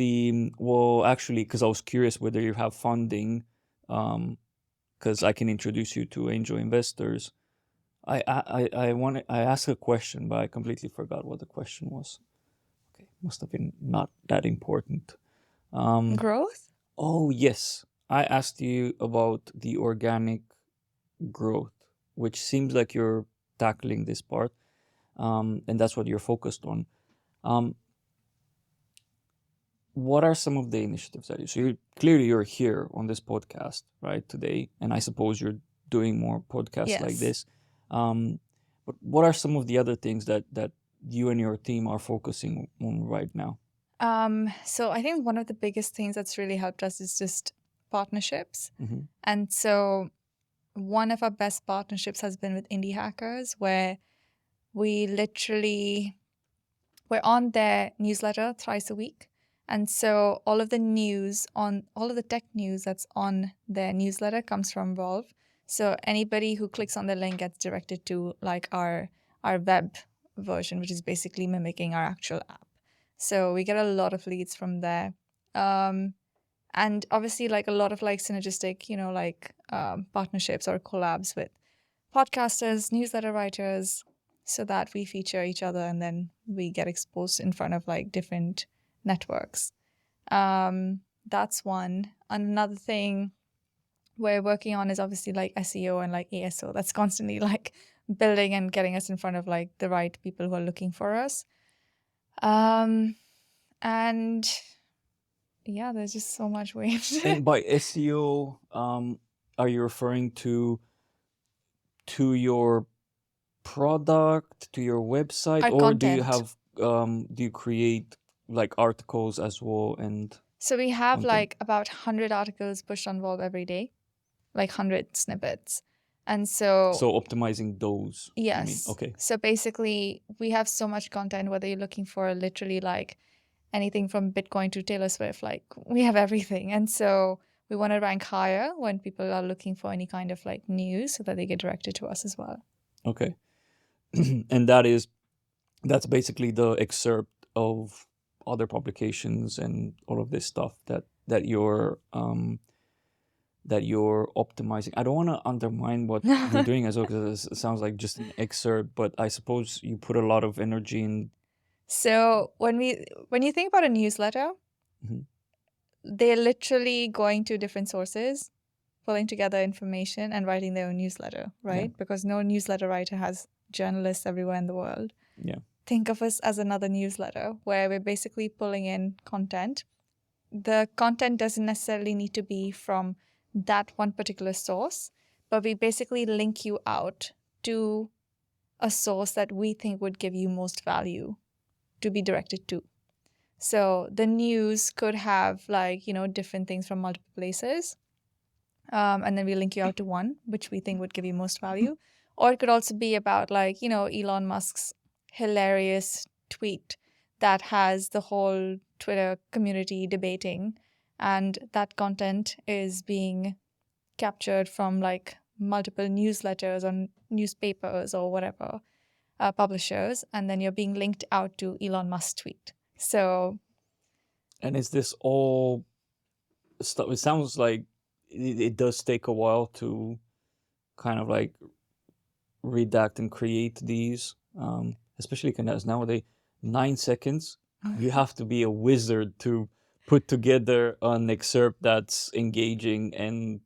well, actually, because I was curious whether you have funding, because I can introduce you to angel investors. I asked a question, but I completely forgot what the question was. Okay, must have been not that important. Growth? Oh yes, I asked you about the organic growth. which seems like you're tackling this part, and that's what you're focused on. What are some of the initiatives that you're here on this podcast, right, today, and I suppose you're doing more podcasts like Yes. this. But what are some of the other things that you and your team are focusing on right now? So I think one of the biggest things that's really helped us is just partnerships. Mm-hmm. And so one of our best partnerships has been with indie hackers, where we're on their newsletter thrice a week. And so all of the tech news that's on their newsletter comes from Volv. So anybody who clicks on the link gets directed to like our web version, which is basically mimicking our actual app. So we get a lot of leads from there. And obviously like a lot of like synergistic, partnerships or collabs with podcasters, newsletter writers, so that we feature each other and then we get exposed in front of like different networks. That's one. Another thing we're working on is obviously like SEO and like ASO. That's constantly like building and getting us in front of like the right people who are looking for us. And yeah, there's just so much waves. And by SEO, are you referring to your product, to your website, Our or do you content. have do you create like articles as well? And So we have content? like about 100 articles pushed on Volv every day, like 100 snippets. And so optimizing those. yes. You mean? Okay. So basically we have so much content, whether you're looking for literally like anything from Bitcoin to Taylor Swift, like we have everything. And so we want to rank higher when people are looking for any kind of like news so that they get directed to us as well. Okay. And that's basically the excerpt of other publications and all of this stuff that you're optimizing. I don't want to undermine what you're doing as well, because it sounds like just an excerpt, but I suppose you put a lot of energy in. So when you think about a newsletter, Mhm. they're literally going to different sources, pulling together information and writing their own newsletter, right? Yeah. Because no newsletter writer has journalists everywhere in the world. Yeah. Think of us as another newsletter where we're basically pulling in content. The content doesn't necessarily need to be from that one particular source, but we basically link you out to a source that we think would give you most value to be directed to. So the news could have like, different things from multiple places. And then we link you out to one, which we think would give you most value. Or it could also be about like, Elon Musk's hilarious tweet that has the whole Twitter community debating. And that content is being captured from like multiple newsletters or newspapers or whatever, publishers. And then you're being linked out to Elon Musk's tweet. So. And is this all stuff? It sounds like it does take a while to kind of like redact and create these, especially because nowadays 9 seconds, you have to be a wizard to put together an excerpt that's engaging and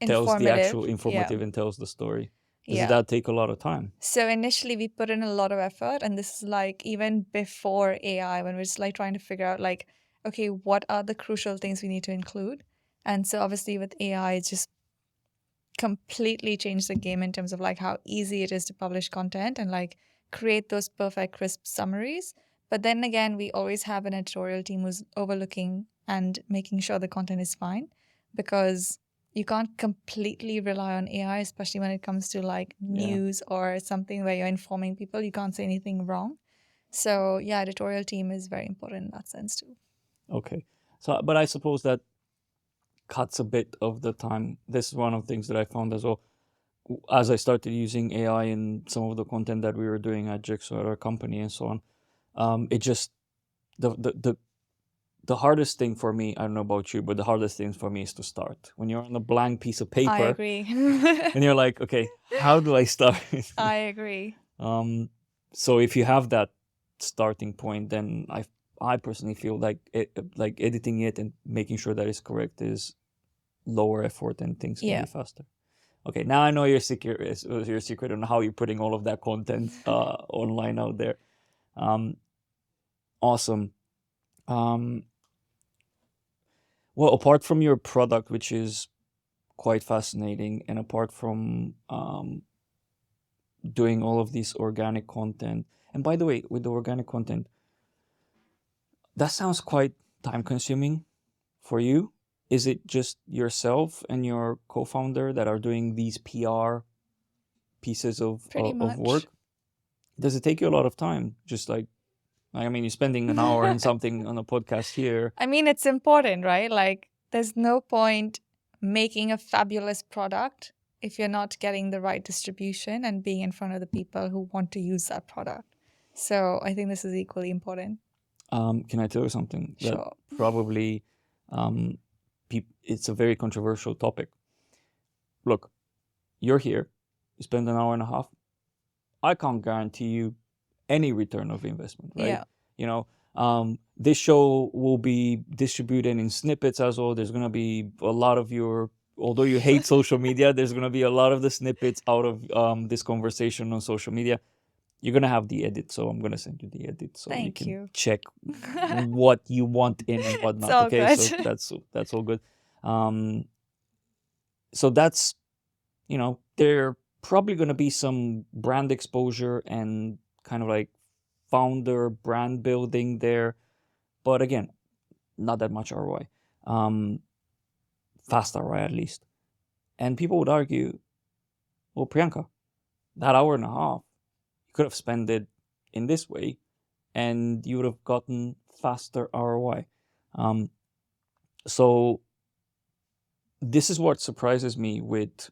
tells the actual informative and tells the story. Does that take a lot of time? So initially we put in a lot of effort, and this is like even before AI, when we're just like trying to figure out like, okay, what are the crucial things we need to include? And so obviously with AI, it's just completely changed the game in terms of like how easy it is to publish content and like create those perfect crisp summaries. But then again, we always have an editorial team who's overlooking and making sure the content is fine, because you can't completely rely on AI, especially when it comes to like news or something where you're informing people. You can't say anything wrong. So yeah, editorial team is very important in that sense too. Okay. So, but I suppose that cuts a bit of the time. This is one of the things that I found as well. As I started using AI in some of the content that we were doing at Jigsaw, at our company and so on, it just, the hardest thing for me, I don't know about you, but the hardest thing for me is to start. When you're on a blank piece of paper. I agree. And you're like, okay, how do I start? I agree. So if you have that starting point, then I personally feel like editing it and making sure that it's correct is lower effort and things can be faster. Okay, now I know your secret on how you're putting all of that content online out there. Awesome. Well, apart from your product, which is quite fascinating, and apart from doing all of this organic content, and by the way, with the organic content, that sounds quite time consuming for you. Is it just yourself and your co-founder that are doing these PR pieces Pretty of much. work? Does it take you a lot of time? Just like, I mean, you're spending an hour and something on a podcast here. I mean, it's important, right? Like, there's no point making a fabulous product if you're not getting the right distribution and being in front of the people who want to use that product. So I think this is equally important. Can I tell you something? That Sure. probably it's a very controversial topic. Look, you're here, you spend an hour and a half. I can't guarantee you any return of investment, right? Yeah. You know, this show will be distributed in snippets as well. There's gonna be a lot of although you hate social media, there's gonna be a lot of the snippets out of this conversation on social media. You're gonna have the edit, so I'm gonna send you the edit so you Thank can you. check what you want in and what It's not. all Okay, good. so that's all good. So that's, there probably gonna be some brand exposure and kind of like founder brand building there, but again, not that much ROI, fast ROI at least. And people would argue, well, Priyanka, that hour and a half, you could have spent it in this way and you would have gotten faster ROI. So this is what surprises me with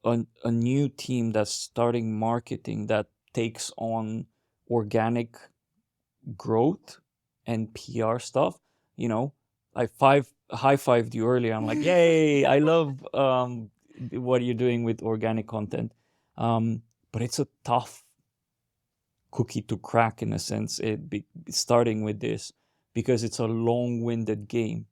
a new team that's starting marketing that takes on organic growth and PR stuff. I high-fived you earlier. I'm like, yay, I love what you're doing with organic content. But it's a tough cookie to crack in a sense, starting with this, because it's a long-winded game.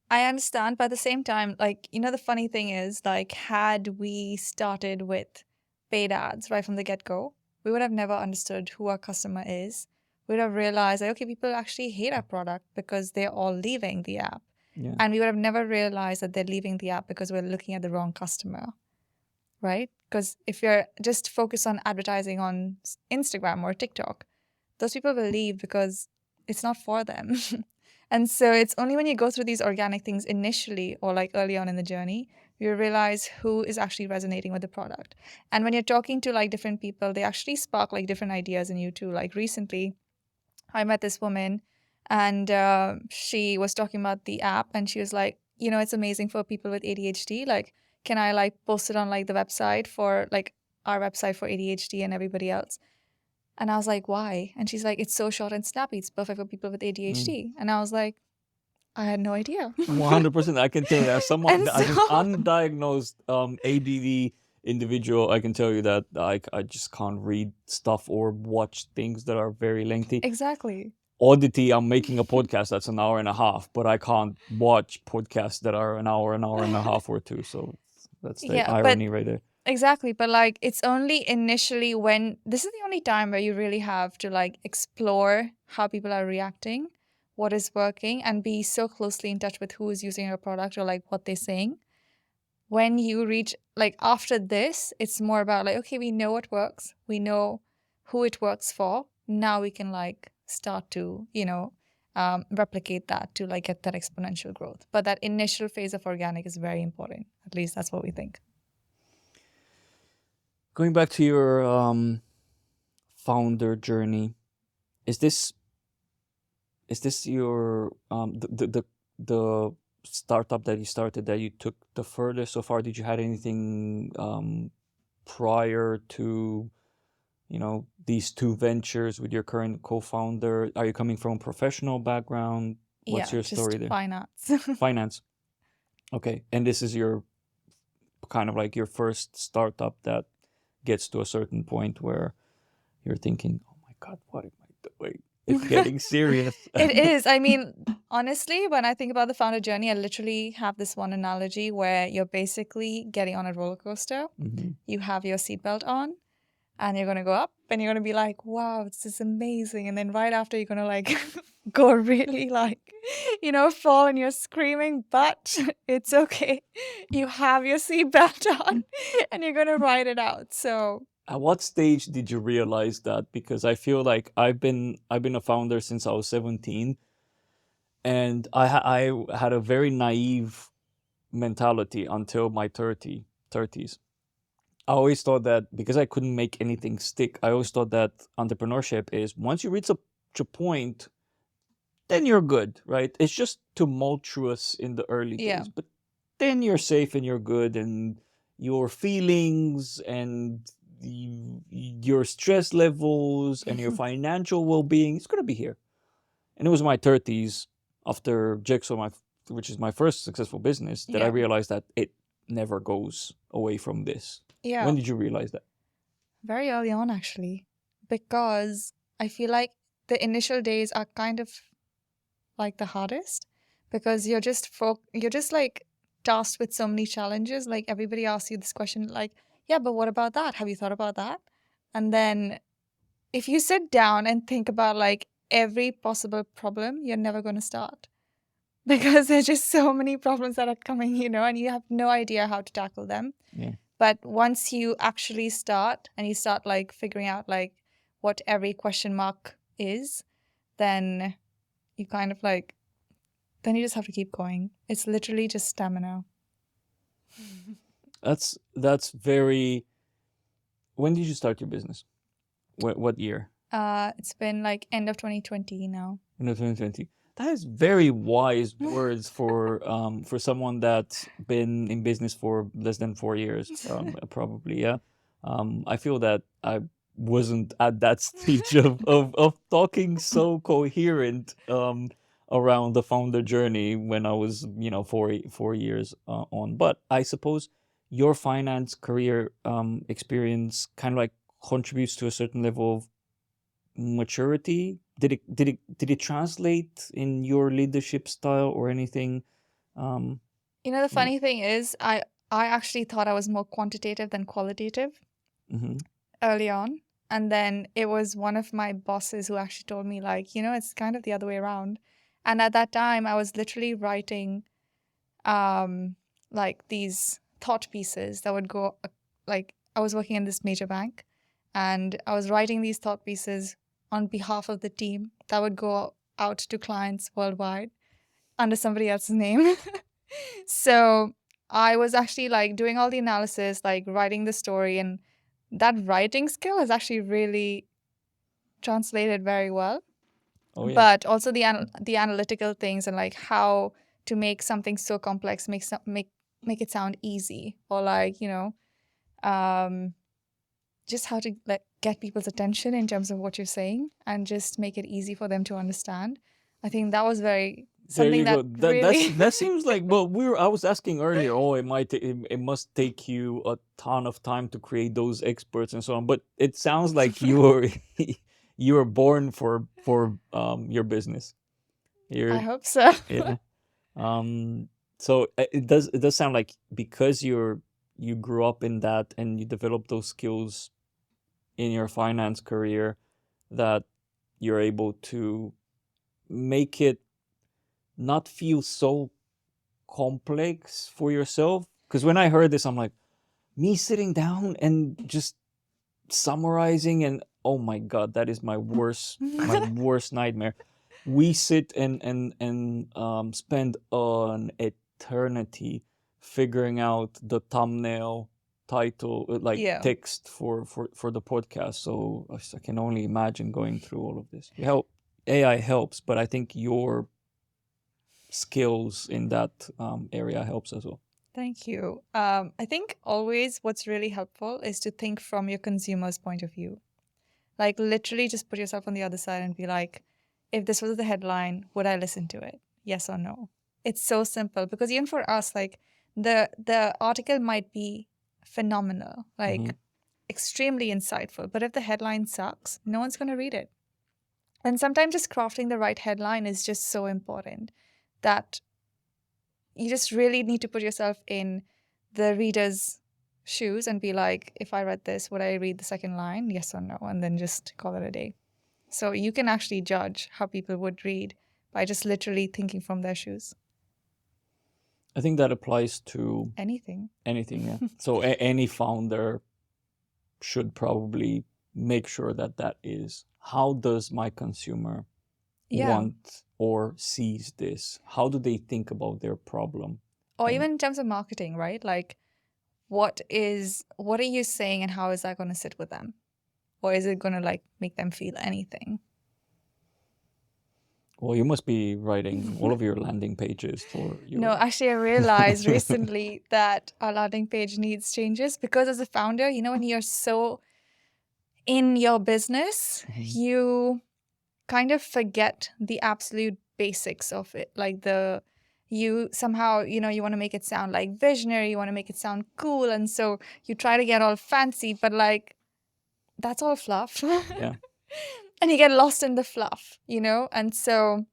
I understand, but at the same time, like, the funny thing is, like, had we started with paid ads right from the get-go, we would have never understood who our customer is. We would have realized that, okay, people actually hate our product because they're all leaving the app. Yeah. And we would have never realized that they're leaving the app because we're looking at the wrong customer, right? Because if you're just focused on advertising on Instagram or TikTok, those people will leave because it's not for them. And so it's only when you go through these organic things initially or like early on in the journey, you realize who is actually resonating with the product. And when you're talking to like different people, they actually spark like different ideas in you too. Like recently, I met this woman and she was talking about the app and she was like, it's amazing for people with ADHD. Like, can I like post it on like the website for like our website for ADHD and everybody else? And I was like, why? And she's like, it's so short and snappy. It's perfect for people with ADHD. And I was like, I had no idea. 100%. I can tell you, as And as an so- undiagnosed ADD individual, I can tell you that I just can't read stuff or watch things that are very lengthy. Exactly. Oddity, I'm making a podcast that's an hour and a half, but I can't watch podcasts that are an hour and a half or two. So that's the Yeah, but irony right there. exactly. But like, it's only initially when this is the only time where you really have to like explore how people are reacting, what is working, and be so closely in touch with who is using your product or like what they're saying. When you reach like after this, it's more about like, okay, we know what works, we know who it works for. Now we can like start to, replicate that to like get that exponential growth. But that initial phase of organic is very important. At least that's what we think. Going back to your founder journey, is this your the startup that you started that you took the furthest so far? Did you had anything prior to these two ventures with your current co-founder? Are you coming from a professional background? What's your story there? Finance. Finance. Okay, and this is your kind of like your first startup that gets to a certain point where you're thinking, oh my god, what am I doing? It's getting serious. It is. I mean, Honestly, when I think about the founder journey, I literally have this one analogy where you're basically getting on a roller coaster. You have your seatbelt on, and you're going to go up, and you're going to be like, wow, this is amazing. And then right after, you're going to like go really like, fall and you're screaming, but it's okay. You have your seatbelt on and you're going to ride it out. So At what stage did you realize that? Because I feel like I've been a founder since I was 17, and I had a very naive mentality until my 30s. I always thought that because I couldn't make anything stick, I always thought that entrepreneurship is once you reach a point, then you're good, right? It's just tumultuous in the early yeah. days, but then you're safe and you're good, and your feelings and your stress levels and your financial well-being is going to be here. And it was my 30s after Jigsaw, which is my first successful business, that I Yeah. realized that it never goes away from this. Yeah. When did you realize that? Very early on, actually, because I feel like the initial days are kind of like the hardest because you're just like tasked with so many challenges. Like everybody asks you this question, like, yeah, but what about that? Have you thought about that? And then if you sit down and think about like every possible problem, you're never going to start because there's just so many problems that are coming, and you have no idea how to tackle them. Yeah. But once you actually start and you start like figuring out like what every question mark is, then you kind of like, then you just have to keep going. It's literally just stamina. That's very. When did you start your business? What year? It's been like end of 2020 now. In 2020. That is very wise words for someone that's been in business for less than 4 years, probably. Yeah. I feel that I wasn't at that stage of talking so coherent around the founder journey when I was 4 years on. But I suppose your finance career experience kind of like contributes to a certain level of maturity. Did it translate in your leadership style or anything? um The funny thing is, I actually thought I was more quantitative than qualitative early on. And then it was one of my bosses who actually told me, like, it's kind of the other way around. And at that time, I was literally writing like these thought pieces that would go, like, I was working in this major bank and I was writing these thought pieces on behalf of the team that would go out to clients worldwide under somebody else's name. So I was actually like doing all the analysis, like writing the story, and that writing skill is actually really translated very well. Oh yeah. But also the analytical things and like how to make something so complex make it sound easy, or like just how to like get people's attention in terms of what you're saying and just make it easy for them to understand. I think that was There something you that go. That really that seems like, well, I was asking earlier. Oh, it must take you a ton of time to create those experts and so on. But it sounds like you were born for your business. I You're hope so. Yeah. So it does sound like because you grew up in that and you developed those skills in your finance career, that you're able to make it not feel so complex for yourself. Because when I heard this, I'm like, me sitting down and just summarizing, and oh my god, that is my worst nightmare. We sit and spend an eternity figuring out the thumbnail, title, like Yeah. text for the podcast. So I can only imagine going through all of this. AI helps, but I think your skills in that area helps as well. Thank you. I think always what's really helpful is to think from your consumer's point of view. Like literally just put yourself on the other side and be like, if this was the headline, would I listen to it? Yes or no? It's so simple because even for us, like the article might be phenomenal, like extremely insightful, but if the headline sucks, no one's going to read it. And sometimes just crafting the right headline is just so important that you just really need to put yourself in the reader's shoes and be like, if I read this, would I read the second line? Yes or no? And then just call it a day. So you can actually judge how people would read by just literally thinking from their shoes. I think that applies to Anything. anything. Yeah. So any founder should probably make sure that that is, how does my consumer want or sees this? How do they think about their problem? Or And- even in terms of marketing, right? Like, what are you saying and how is that going to sit with them? Or is it going to like make them feel anything? Well, you must be writing all of your landing pages for your... No, actually, I realized recently that our landing page needs changes because as a founder, you know, when you're so in your business, you kind of forget the absolute basics of it. Like you somehow, you know, you want to make it sound like visionary, you want to make it sound cool. And so you try to get all fancy, but like, that's all fluff. Yeah. And you get lost in the fluff, you know? And so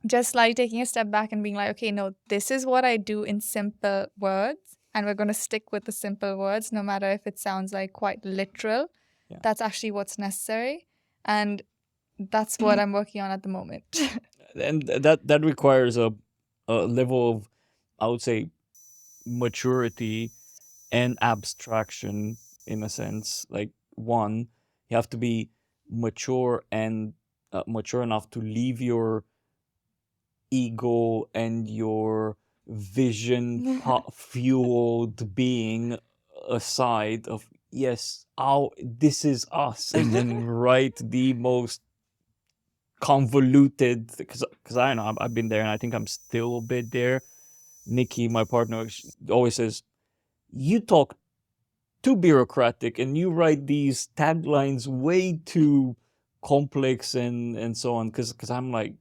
just like taking a step back and being like, okay, no, this is what I do in simple words. And we're going to stick with the simple words, no matter if it sounds like quite literal. Yeah. That's actually what's necessary. And that's what I'm working on at the moment. And that requires a level of, I would say, maturity and abstraction, in a sense. Like, one, you have to be mature and mature enough to leave your ego and your vision fueled being aside of, yes, this is us, and then write the most convoluted, because I don't know, I've been there and I think I'm still a bit there. Nikki, my partner, always says, you talk too bureaucratic and you write these taglines way too complex and so on, because I'm like,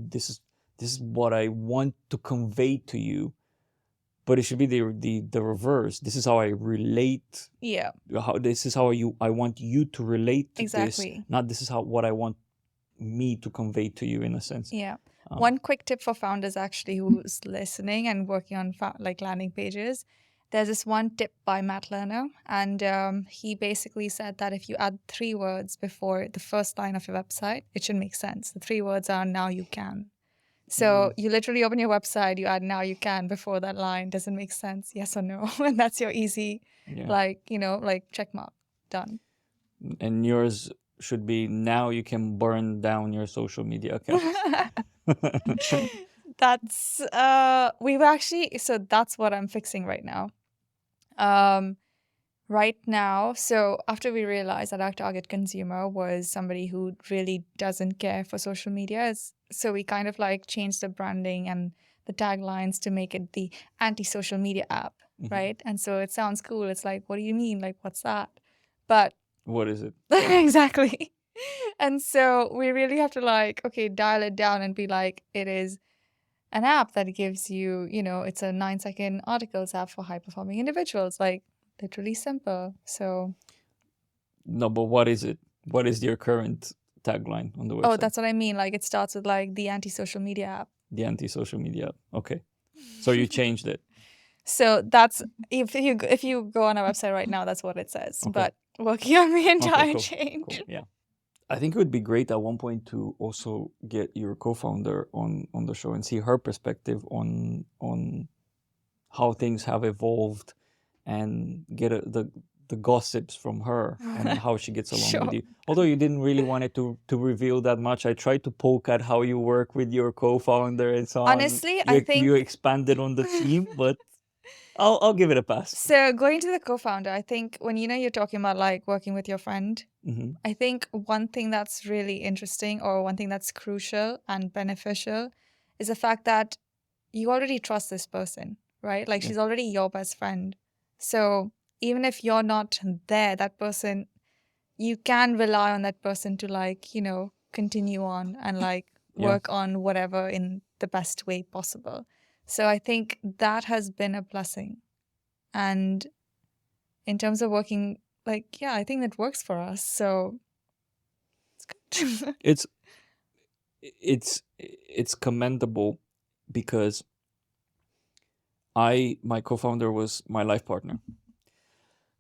this is what I want to convey to you, but it should be the reverse. This is how I relate. Yeah, This is how I want you to relate to exactly. this, not this is what I want me to convey to you, in a sense. Yeah. One quick tip for founders actually who's listening and working on like landing pages. There's this one tip by Matt Lerner, and he basically said that if you add 3 words before the first line of your website, it should make sense. The 3 words are now you can. So you literally open your website, you add now you can before that line. Does it make sense? Yes or no? And that's your easy, like, you know, like check mark. Done. And yours should be, now you can burn down your social media account. That's so that's what I'm fixing right now. Right now, so after we realized that our target consumer was somebody who really doesn't care for social media, so we kind of like changed the branding and the taglines to make it the anti-social media app, right? And so it sounds cool. It's like, what do you mean? Like, what's that? But what is it? exactly. And so we really have to like, okay, dial it down and be like, it is an app that gives you, you know, it's a 9-second articles app for high-performing individuals, like literally simple. So no, but what is it? What is your current tagline on the website? Oh, that's what I mean. Like it starts with like the anti-social media app. The anti-social media app. Okay. So you changed it. So that's if you go on our website right now, that's what it says. Okay. But working on the entire cool. change. Cool. Yeah. I think it would be great at one point to also get your co-founder on the show and see her perspective on how things have evolved, and get the gossips from her on how she gets along with you. Although you didn't really want it to reveal that much, I tried to poke at how you work with your co-founder and so on. Honestly, I think you expanded on the team, but I'll give it a pass. So going to the co-founder, I think when you're talking about like working with your friend, I think one thing that's really interesting, or one thing that's crucial and beneficial, is the fact that you already trust this person, right? Like she's already your best friend. So even if you're not there, that person, you can rely on that person to like, you know, continue on and like work on whatever in the best way possible. So I think that has been a blessing. And in terms of working, like, I think that works for us. So it's good. it's commendable because my co-founder was my life partner.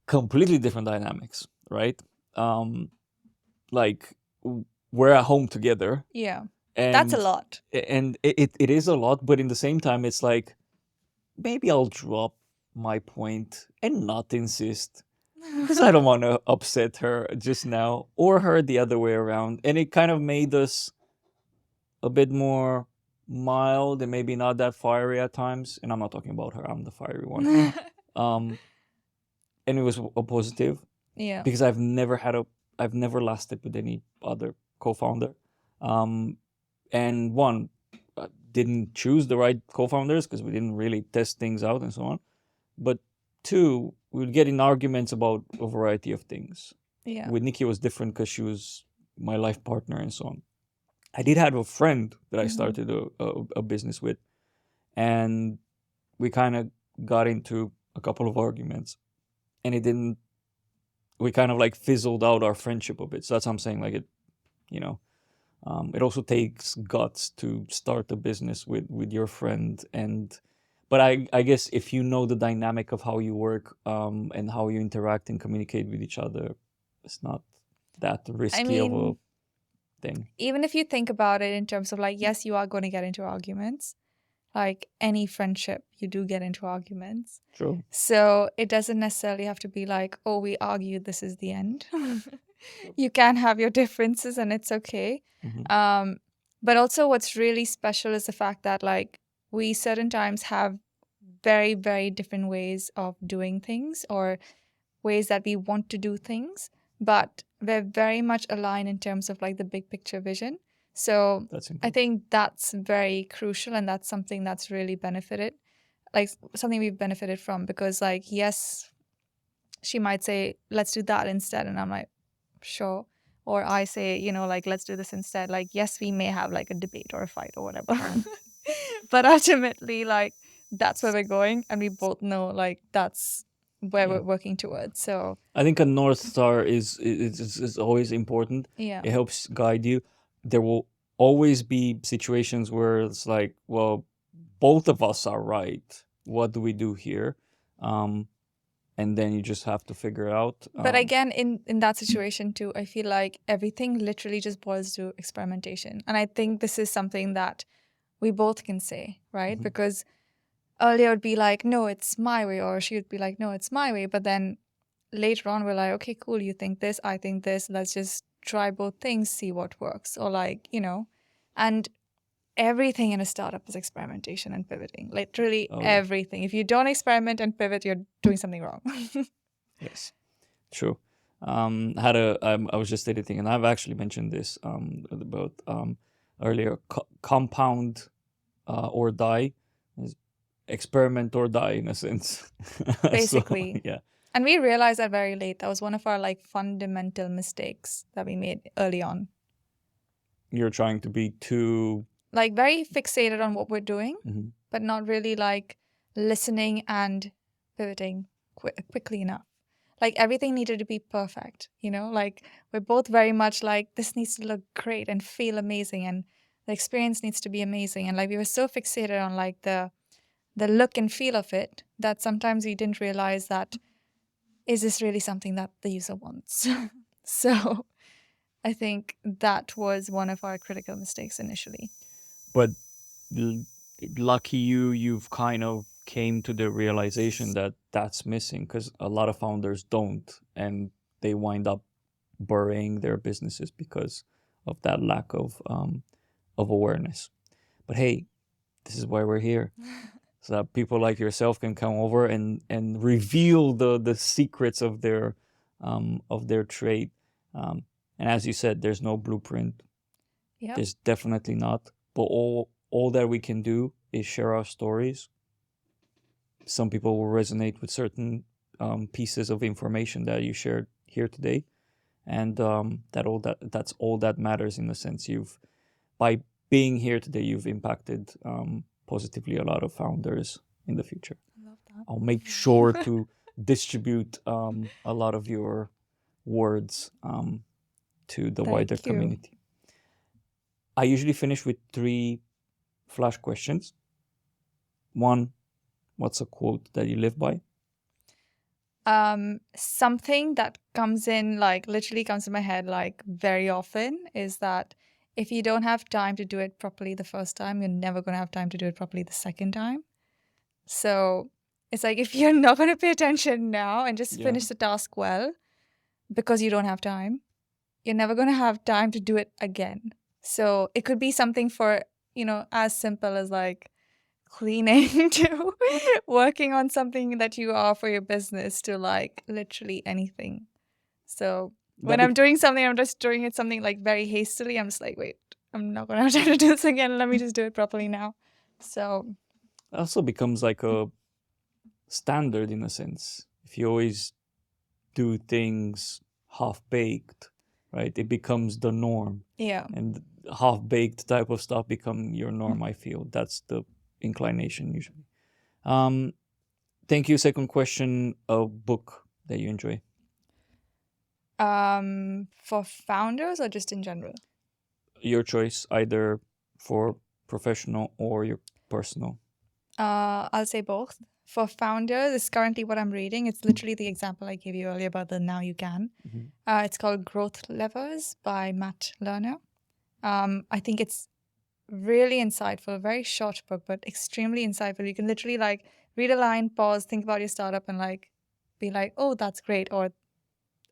Completely different dynamics, right? Like we're at home together, Yeah. That's a lot. and it is a lot, but in the same time, it's like maybe I'll drop my point and not insist because I don't want to upset her just now or her the other way around. And it kind of made us a bit more mild and maybe not that fiery at times. And I'm not talking about her, I'm the fiery one. And it was a positive Yeah. because I've never lasted with any other co-founder. And one, didn't choose the right co-founders because we didn't really test things out and so on. But two, we would get in arguments about a variety of things. Yeah. With Nikki, it was different because she was my life partner and so on. I did have a friend that I started a business with, and we kind of got into a couple of arguments, and it didn't. We kind of like fizzled out our friendship a bit. So that's what I'm saying. Like you know, it also takes guts to start a business with your friend. But I guess if you know the dynamic of how you work and how you interact and communicate with each other, it's not that risky of a thing. Even if you think about it in terms of like, yes, you are going to get into arguments. Like any friendship, you do get into arguments. True. So it doesn't necessarily have to be like, oh, we argued, this is the end. You can have your differences and it's okay. But also what's really special is the fact that like we certain times have very, very different ways of doing things or ways that we want to do things, but we're very much aligned in terms of like the big picture vision. So I think that's very crucial, and that's something that's really benefited, like something we've benefited from, because like, yes, she might say, let's do that instead. And I'm like, sure. Or I say, like, let's do this instead. Like, yes, we may have like a debate or a fight or whatever. But ultimately, like, that's where we're going. And we both know like that's where we're working towards. So I think a North Star is always important. yeah. It helps guide you. There will always be situations where it's like, well, both of us are right. What do we do here? And then you just have to figure out. But again, in that situation too, I feel like everything literally just boils to experimentation. And I think this is something that we both can say, right? Because earlier it would be like, no, it's my way, or she would be like, no, it's my way. But then later on, we're like, okay, cool, you think this, I think this, let's just try both things, see what works. Or like, and everything in a startup is experimentation and pivoting. Literally everything. If you don't experiment and pivot, you're doing something wrong. Yes, true. I was just editing, and I've actually mentioned this about earlier. Compound or die, experiment or die in a sense. Basically. So, yeah. And we realized that very late. That was one of our like fundamental mistakes that we made early on. You're trying to be too like very fixated on what we're doing, but not really like listening and pivoting quickly enough. Like everything needed to be perfect, like we're both very much like, this needs to look great and feel amazing, and the experience needs to be amazing. And like we were so fixated on like the look and feel of it that sometimes we didn't realize that, is this really something that the user wants? So I think that was one of our critical mistakes initially. But lucky you've kind of came to the realization that that's missing, because a lot of founders don't, and they wind up burying their businesses because of that lack of awareness. But hey, this is why we're here, so that people like yourself can come over and reveal the secrets of their trade. And as you said, there's no blueprint. Yep. There's definitely not. But all that we can do is share our stories. Some people will resonate with certain pieces of information that you shared here today, and that's all that matters. In a sense, by being here today, you've impacted positively a lot of founders in the future. I love that. I'll make sure to distribute a lot of your words to the wider community. I usually finish with 3 flash questions. 1, what's a quote that you live by? Something that comes in, like literally comes to my head like very often, is that if you don't have time to do it properly the first time, you're never going to have time to do it properly the second time. So it's like, if you're not going to pay attention now and just Yeah. finish the task well because you don't have time, you're never going to have time to do it again. So it could be something for, as simple as like cleaning to working on something that you are for your business, to like literally anything. So when That I'm doing something, I'm just doing it something like very hastily. I'm just like, wait, I'm not going to have time to do this again. Let me just do it properly now. So also becomes like a standard in a sense. If you always do things half-baked, right, it becomes the norm. yeah. And half-baked type of stuff become your norm, I feel. That's the inclination usually. Thank you. Second question, a book that you enjoy. For founders or just in general? Your choice, either for professional or your personal. I'll say both. For founders, it's currently what I'm reading. It's literally the example I gave you earlier about the Now You Can. It's called Growth Levers by Matt Lerner. I think it's really insightful, a very short book, but extremely insightful. You can literally like read a line, pause, think about your startup, and like be like, oh, that's great, or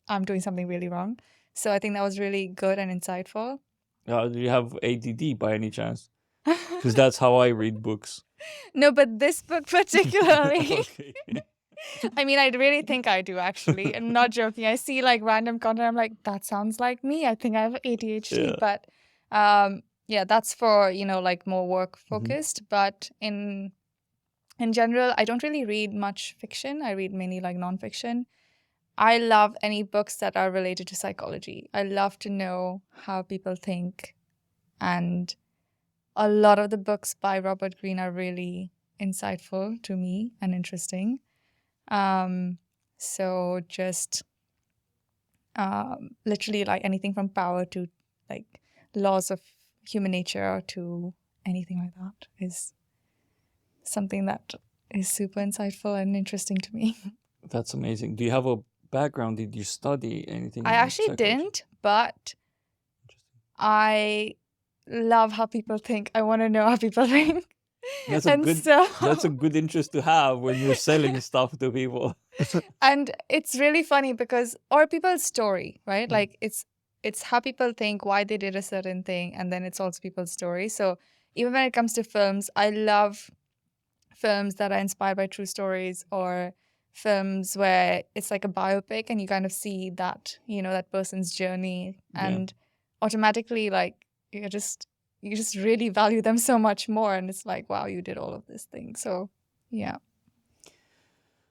I'm doing something really wrong. So I think that was really good and insightful. Do you have ADD by any chance? Because that's how I read books. No, but this book particularly, Okay. I mean, I really think I do, actually. I'm not joking. I see like random content. I'm like, that sounds like me. I think I have ADHD. Yeah. But yeah, that's for, like more work focused. But in general, I don't really read much fiction. I read mainly like nonfiction. I love any books that are related to psychology. I love to know how people think. And a lot of the books by Robert Greene are really insightful to me and interesting. So just literally like anything from power to like laws of human nature to anything like that is something that is super insightful and interesting to me. That's amazing. Do you have a background? Did you study anything? I in actually psychology? didn't, but I love how people think. I want to know how people think. That's a good interest to have when you're selling stuff to people. And it's really funny because, or people's story, right? Like it's how people think, why they did a certain thing, and then it's also people's story. So even when it comes to films, I love films that are inspired by true stories, or films where it's like a biopic and you kind of see that, that person's journey, and automatically like you just really value them so much more, and it's like, wow, you did all of this thing. So yeah.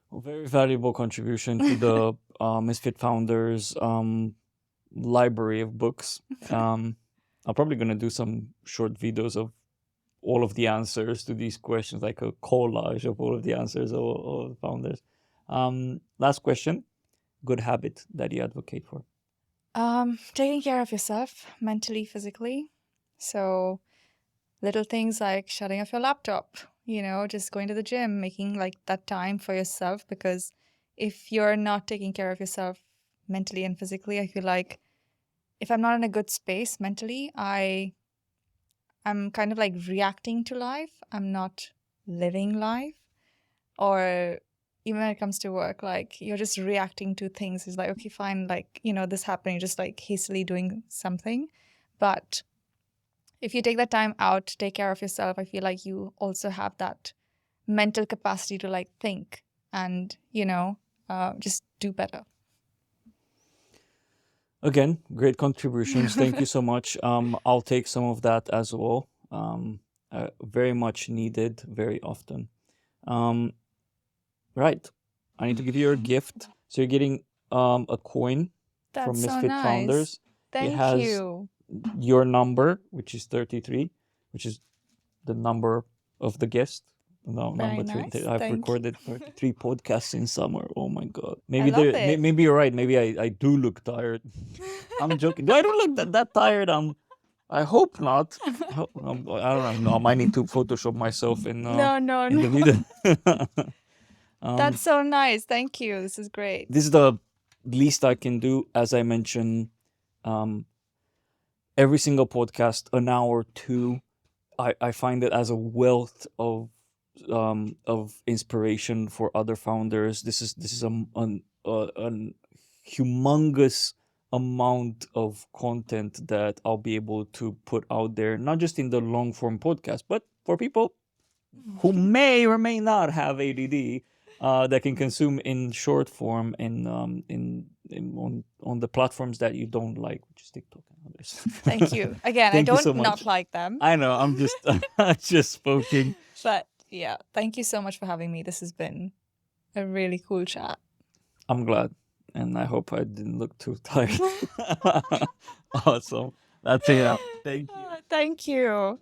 Well, very valuable contribution to the Misfit Founders library of books. I'm probably going to do some short videos of all of the answers to these questions, like a collage of all of the answers of all the founders. Last question, good habit that you advocate for? Taking care of yourself mentally, physically. So little things like shutting off your laptop, just going to the gym, making like that time for yourself, because if you're not taking care of yourself mentally and physically, I feel like if I'm not in a good space mentally, I'm kind of like reacting to life. I'm not living life. Or even when it comes to work, like you're just reacting to things. It's like, okay, fine, like, this happening, just like hastily doing something. But if you take that time out to take care of yourself, I feel like you also have that mental capacity to like think and, just do better. Again, great contributions. Thank you so much. I'll take some of that as well. Very much needed, very often. Right. I need to give you a gift. So you're getting a coin from That's so Misfit nice. Founders. Thank It has you. your number, which is 33, which is the number of the guest. No, Very number nice. 3. I've Thank you. recorded 33 podcasts in summer. Oh my God. I love it. Maybe you're right. Maybe I do look tired. I'm joking. I don't look that tired. I hope not. I don't know. I might need to Photoshop myself in No, no, the no. video. That's so nice. Thank you. This is great. This is the least I can do. As I mentioned, every single podcast, an hour or two, I find it as a wealth of inspiration for other founders. This is a humongous amount of content that I'll be able to put out there, not just in the long form podcast, but for people who may or may not have ADD, that can consume in short form on the platforms that you don't like, which is TikTok and others. Thank you. Again, Thank I you don't so not much. like them. I know. I'm just just poking. But yeah, thank you so much for having me. This has been a really cool chat. I'm glad, and I hope I didn't look too tired. Awesome. That's it. Thank you. Thank you.